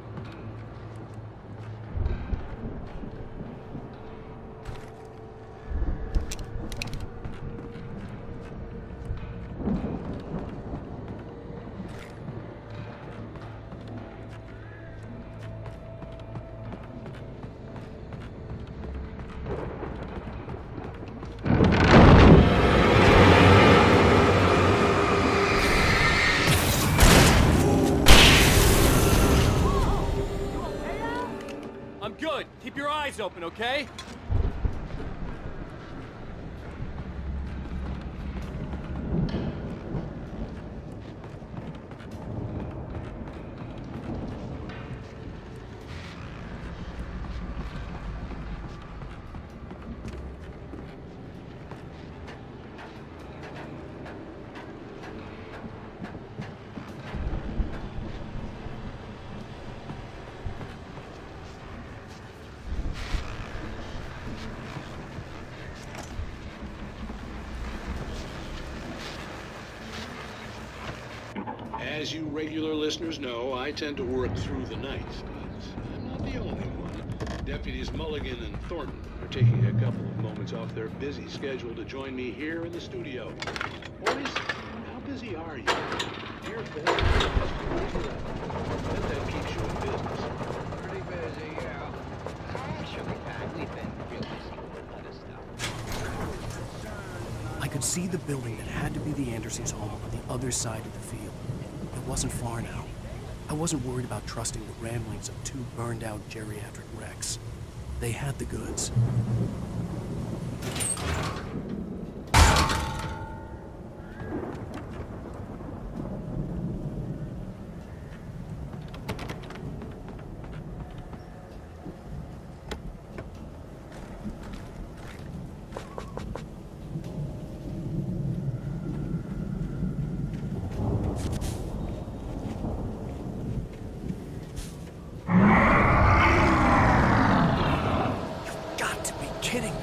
S11: I'm good. Keep your eyes open, okay?
S13: As you regular listeners know, I tend to work through the night, but I'm not the only one. Deputies Mulligan and Thornton are taking a couple of moments off their busy schedule to join me here in the studio. Boys, how busy are you? You're busy. Bet that keeps you in business.
S16: Pretty busy, yeah. Actually, Pat, we've been real busy with a lot of stuff.
S1: I could see the building that had to be the Andersons' home on the other side of the field. It wasn't far now. I wasn't worried about trusting the ramblings of two burned-out geriatric wrecks. They had the goods. Got to be kidding me.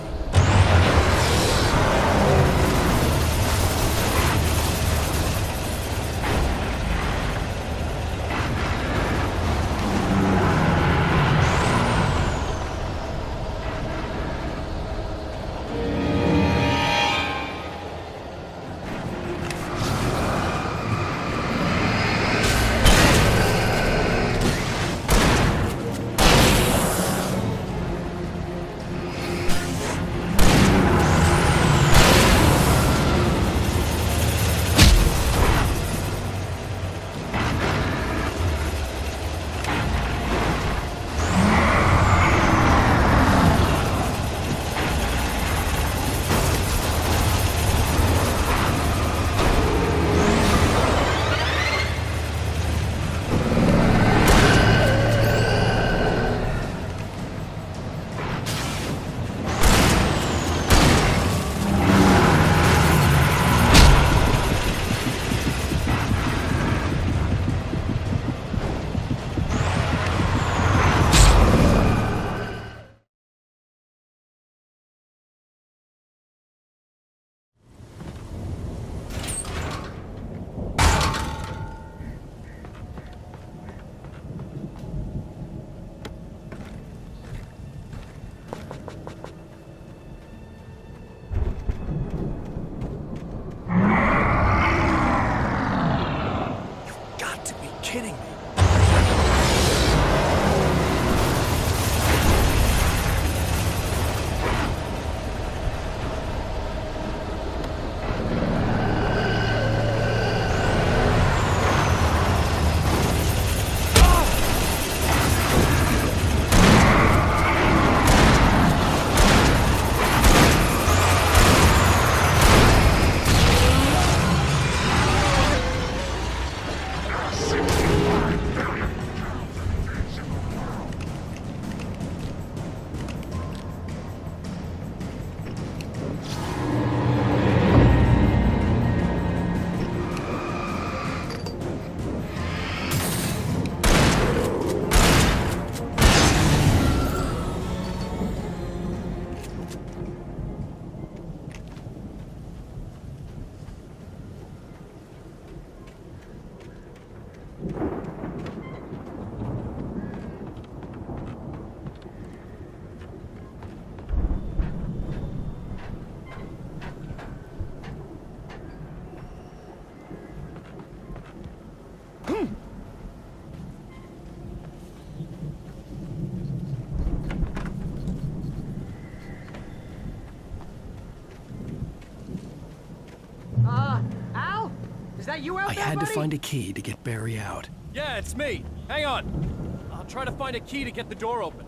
S10: that you out
S1: I
S10: there,
S1: had to
S10: buddy?
S1: find a key to get Barry out.
S11: Yeah, it's me. Hang on. I'll try to find a key to get the door open.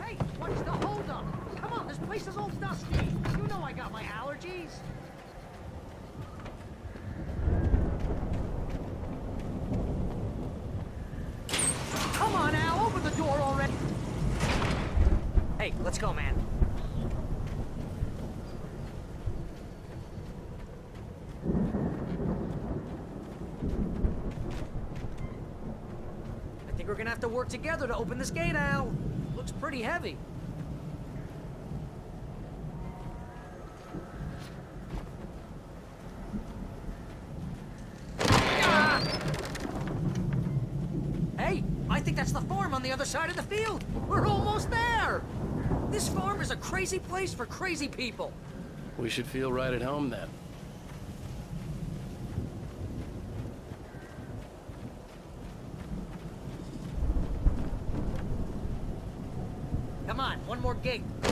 S10: Hey, what's the holdup? Come on, this place is all dusty. You know I got my allergies. Come on, Al, open the door already. Hey, let's go, man. I think we're gonna have to work together to open this gate, Al. Looks pretty heavy. Ah! Hey, I think that's the farm on the other side of the field. We're almost there. This farm is a crazy place for crazy people.
S11: We should feel right at home then.
S10: Come on, one more gate. The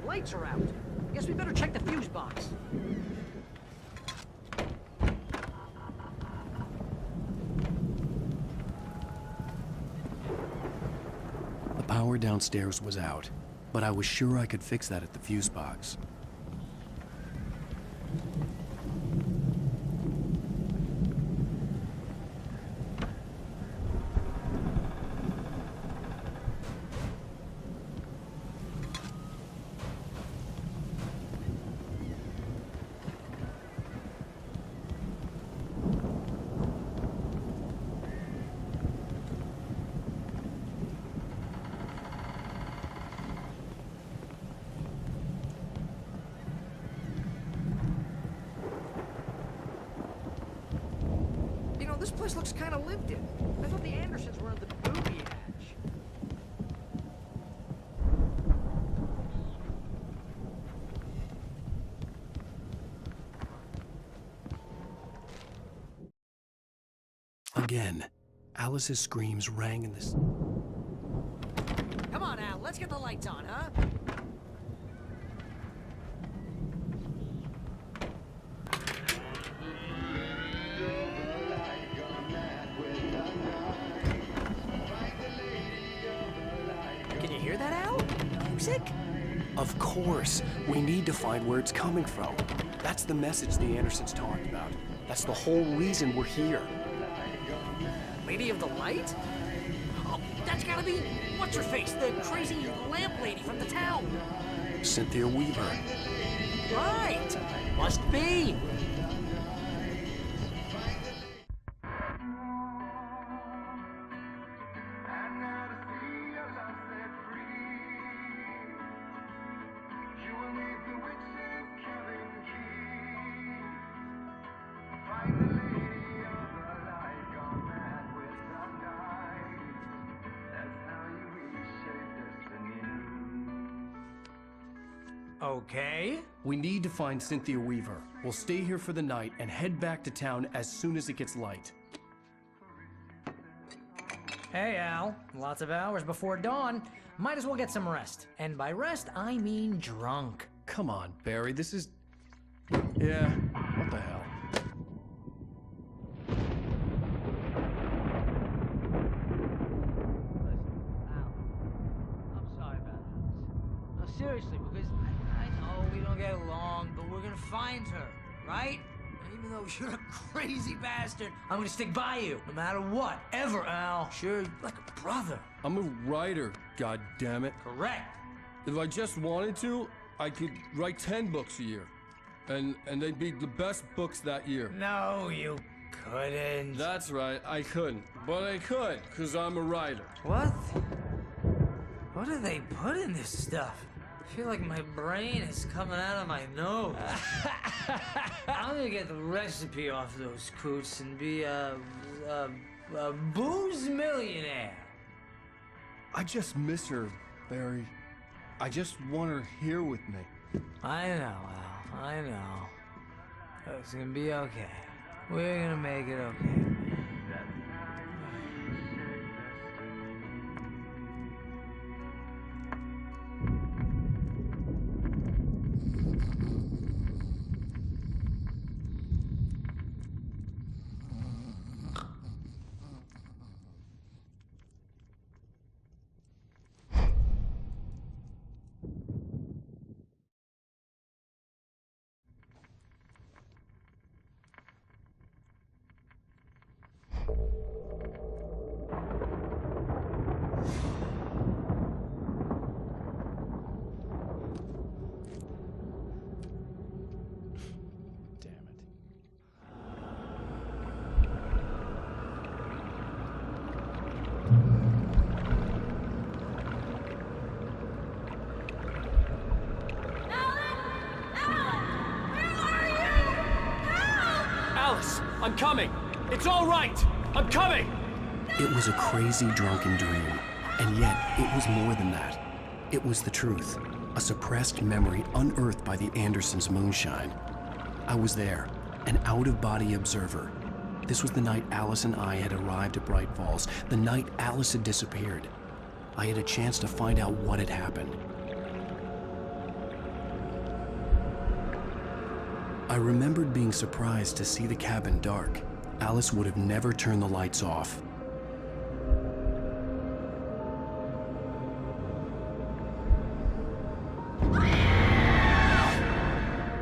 S10: lights are out. Guess we better check the fuse box.
S1: The power downstairs was out, but I was sure I could fix that at the fuse box.
S10: You know, this place looks kind of lived in. I thought the Andersons were in the booby hatch.
S1: Again, Alice's screams rang in this.
S10: Come on, Al, let's get the lights on, huh? Can you hear that, Al? Music?
S1: Of course, we need to find where it's coming from. That's the message the Andersons talked about. That's the whole reason we're here.
S10: Lady of the Light? Oh, that's gotta be what's-her-face, the crazy lamp lady from the town.
S1: Cynthia Weaver.
S10: Right! Must be! Okay.
S1: We need to find Cynthia Weaver. We'll stay here for the night and head back to town as soon as it gets light.
S10: Hey, Al. Lots of hours before dawn. Might as well get some rest. And by rest, I mean drunk.
S1: Come on, Barry, this is... Yeah, what the hell?
S10: I'm sorry about this. No, seriously, because I know we don't get along, but we're gonna find her, right? And even though you're a crazy bastard, I'm gonna stick by you, no matter what, ever, Al. Sure, you're like a brother.
S17: I'm a writer, goddammit.
S10: Correct.
S17: If I just wanted to, I could write 10 books a year. And they'd be the best books that year.
S10: No, you couldn't.
S17: That's right, I couldn't. But I could, because I'm a writer.
S10: What? What do they put in this stuff?
S18: feel like my brain is coming out of my nose. I'm gonna get the recipe off those coots and be a booze millionaire.
S17: I just miss her, Barry. I just want her here with me.
S18: I know, Al. I know. It's gonna be okay. We're gonna make it okay.
S11: I'm coming! It's all right! I'm coming!
S1: It was a crazy, drunken dream, and yet it was more than that. It was the truth, a suppressed memory unearthed by the Andersons' moonshine. I was there, an out-of-body observer. This was the night Alice and I had arrived at Bright Falls, the night Alice had disappeared. I had a chance to find out what had happened. I remembered being surprised to see the cabin dark. Alice would have never turned the lights off.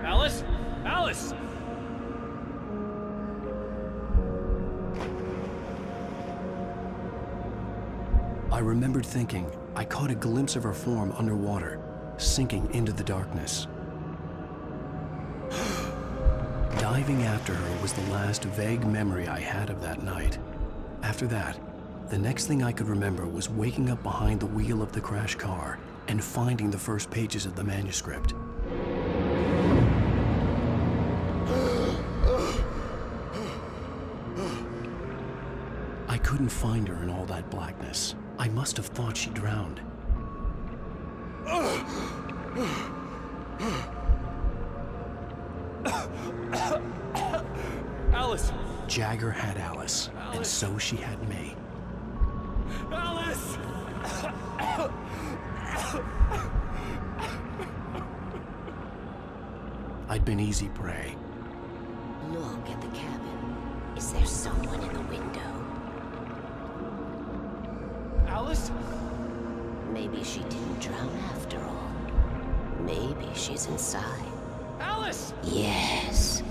S11: Alice? Alice!
S1: I remembered thinking I caught a glimpse of her form underwater, sinking into the darkness. Diving after her was the last vague memory I had of that night. After that, the next thing I could remember was waking up behind the wheel of the crashed car and finding the first pages of the manuscript. I couldn't find her in all that blackness. I must have thought she drowned.
S11: Alice!
S1: Jagger had Alice, and so she had me.
S11: Alice!
S1: I'd been easy prey.
S19: Look at the cabin. Is there someone in the window?
S11: Alice?
S19: Maybe she didn't drown after all. Maybe she's inside.
S11: Alice!
S19: Yes.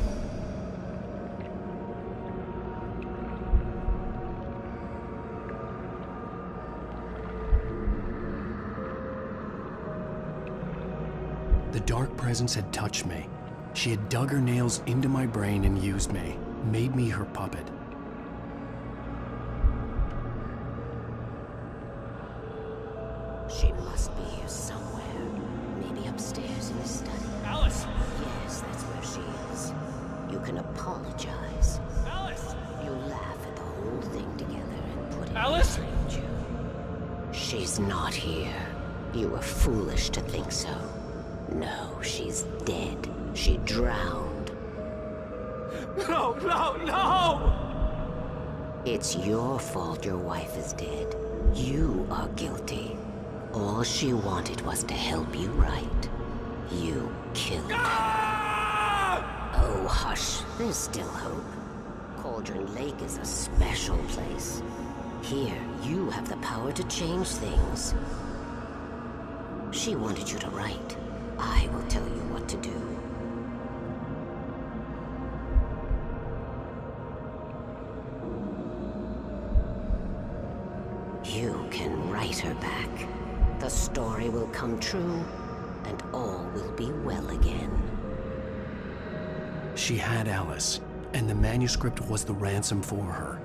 S1: The dark presence had touched me. She had dug her nails into my brain and used me, made me her puppet.
S19: She must be here somewhere. Maybe upstairs in the study.
S11: Alice!
S19: Yes, that's where she is. You can apologize.
S11: Alice!
S19: You laugh at the whole thing together and put it
S11: Alice!
S19: behind you. She's not here. You were foolish to think so. No, she's dead. She drowned.
S11: No, no, no!
S19: It's your fault your wife is dead. You are guilty. All she wanted was to help you right. You killed her. Oh, hush. There's still hope. Cauldron Lake is a special place. Here, you have the power to change things. She wanted you to write. I will tell you what to do. You can write her back. The story will come true, and all will be well again.
S1: She had Alice, and the manuscript was the ransom for her.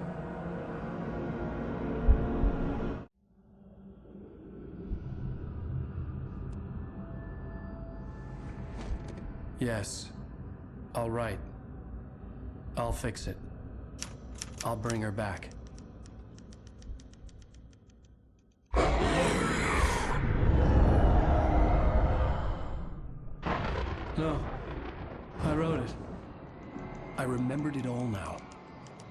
S1: Yes. All right. I'll fix it. I'll bring her back. No. I wrote it. I remembered it all now.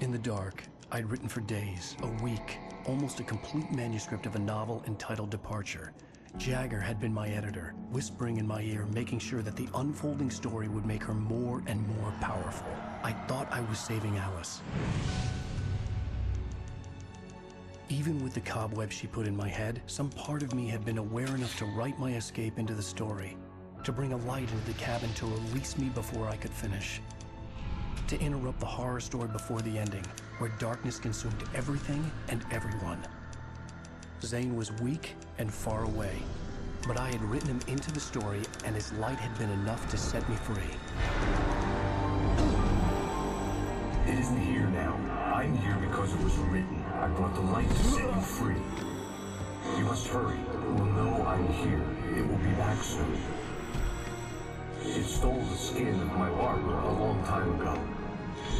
S1: In the dark, I'd written for days, a week, almost a complete manuscript of a novel entitled Departure. Jagger had been my editor, whispering in my ear, making sure that the unfolding story would make her more and more powerful. I thought I was saving Alice. Even with the cobweb she put in my head, some part of me had been aware enough to write my escape into the story, to bring a light into the cabin to release me before I could finish, to interrupt the horror story before the ending, where darkness consumed everything and everyone. Zane was weak and far away, but I had written him into the story, and his light had been enough to set me free.
S12: It isn't here now. I'm here because it was written. I brought the light to set you free. You must hurry. It will know I'm here. It will be back soon. It stole the skin of my Barbara a long time ago.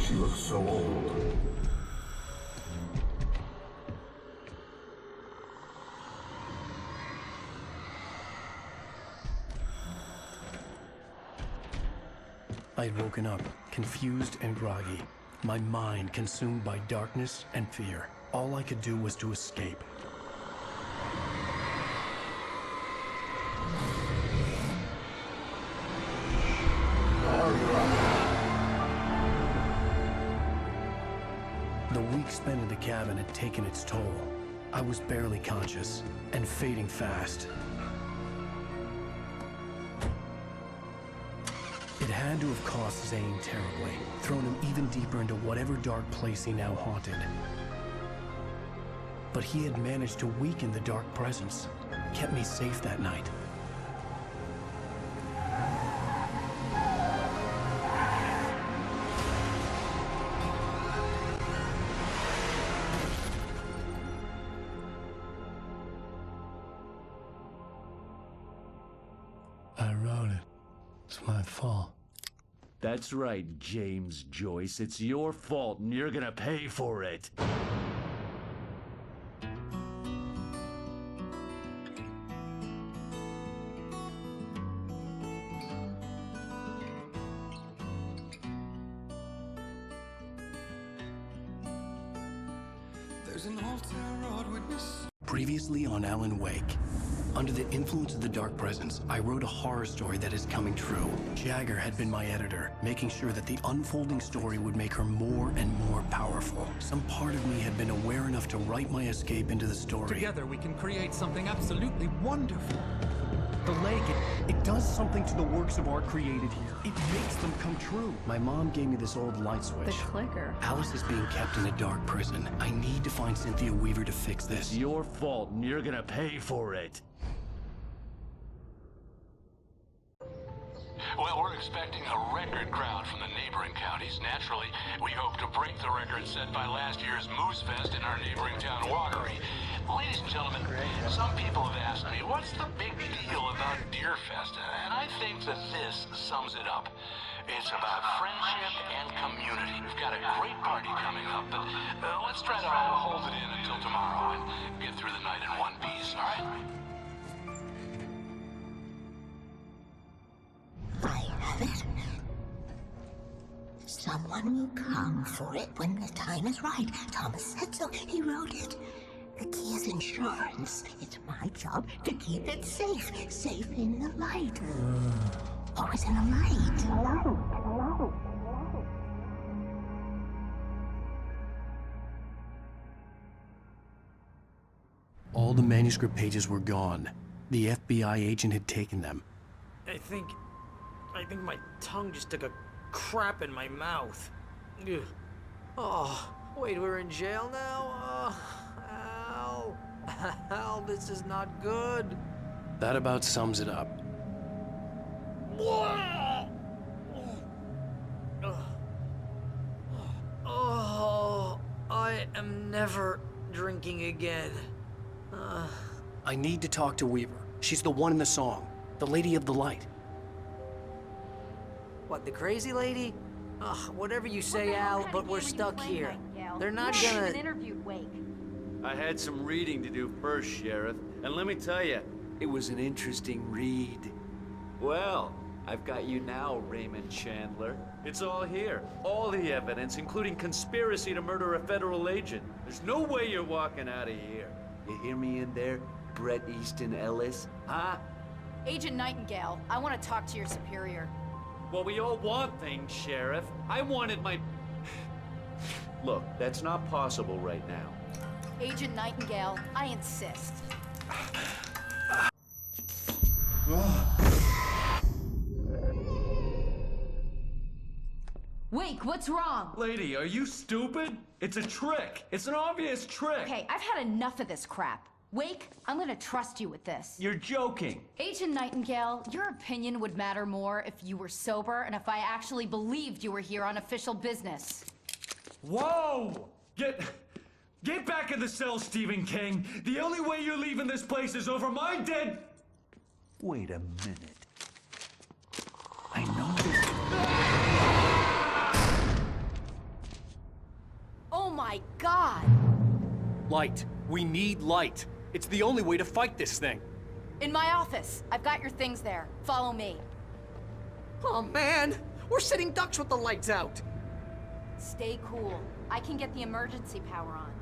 S12: She looks so old.
S1: I had woken up, confused and groggy, my mind consumed by darkness and fear. All I could do was to escape. The week spent in the cabin had taken its toll. I was barely conscious, and fading fast. It had to have cost Zane terribly, thrown him even deeper into whatever dark place he now haunted. But he had managed to weaken the dark presence, kept me safe that night. I wrote it. It's my fault.
S20: That's right, James Joyce. It's your fault, and you're gonna pay for it.
S21: There's an old town road witness.
S1: Previously on Alan Wake. Under the influence of the dark presence, I wrote a horror story that is coming true. Jagger had been my editor, making sure that the unfolding story would make her more and more powerful. Some part of me had been aware enough to write my escape into the story.
S21: Together we can create something absolutely wonderful.
S1: The lake, it does something to the works of art created here. It makes them come true. My mom gave me this old light switch.
S22: The clicker.
S1: Alice is being kept in a dark prison. I need to find Cynthia Weaver to fix this.
S20: It's your fault, and you're gonna pay for it.
S13: Well, we're expecting a record crowd from the neighboring counties. Naturally, we hope to break the record set by last year's Moose Fest in our neighboring town, Watery. Ladies and gentlemen, some people have asked me, what's the big deal about Deer Fest? And I think that this sums it up. It's about friendship and community. We've got a great party coming up, but let's try to hold it in until tomorrow and get through the night in one piece, all right?
S23: I have it. Someone will come for it when the time is right. Thomas said so. He wrote it. The key is insurance. It's my job to keep it safe. Safe in the light. Always in the light. Hello.
S1: All the manuscript pages were gone. The FBI agent had taken them.
S18: I think my tongue just took a crap in my mouth. Ugh. Oh, wait, we're in jail now? Oh, Al, this is not good.
S1: That about sums it up.
S18: Oh, I am never drinking again.
S1: I need to talk to Weaver. She's the one in the song. The Lady of the Light.
S18: What, the crazy lady? Ugh, whatever you say, Al, but we're stuck here. They're not gonna...
S7: interviewed Wake.
S20: I had some reading to do first, Sheriff, and let me tell you, it was an interesting read. Well, I've got you now, Raymond Chandler. It's all here. All the evidence, including conspiracy to murder a federal agent. There's no way you're walking out of here. You hear me in there, Bret Easton Ellis? Huh?
S7: Agent Nightingale, I want to talk to your superior.
S20: Well, we all want things, Sheriff. I wanted my... Look, that's not possible right now.
S7: Agent Nightingale, I insist. Wake, what's wrong?
S20: Lady, are you stupid? It's a trick. It's an obvious trick.
S7: Okay, I've had enough of this crap. Wake, I'm gonna trust you with this.
S20: You're joking.
S7: Agent Nightingale, your opinion would matter more if you were sober and if I actually believed you were here on official business.
S20: Whoa! Get back in the cell, Stephen King. The only way you're leaving this place is over my dead... Wait a minute. I know this...
S7: Oh my God!
S11: Light. We need light. It's the only way to fight this thing.
S7: In my office. I've got your things there. Follow me.
S18: Oh man, we're sitting ducks with the lights out.
S7: Stay cool. I can get the emergency power on.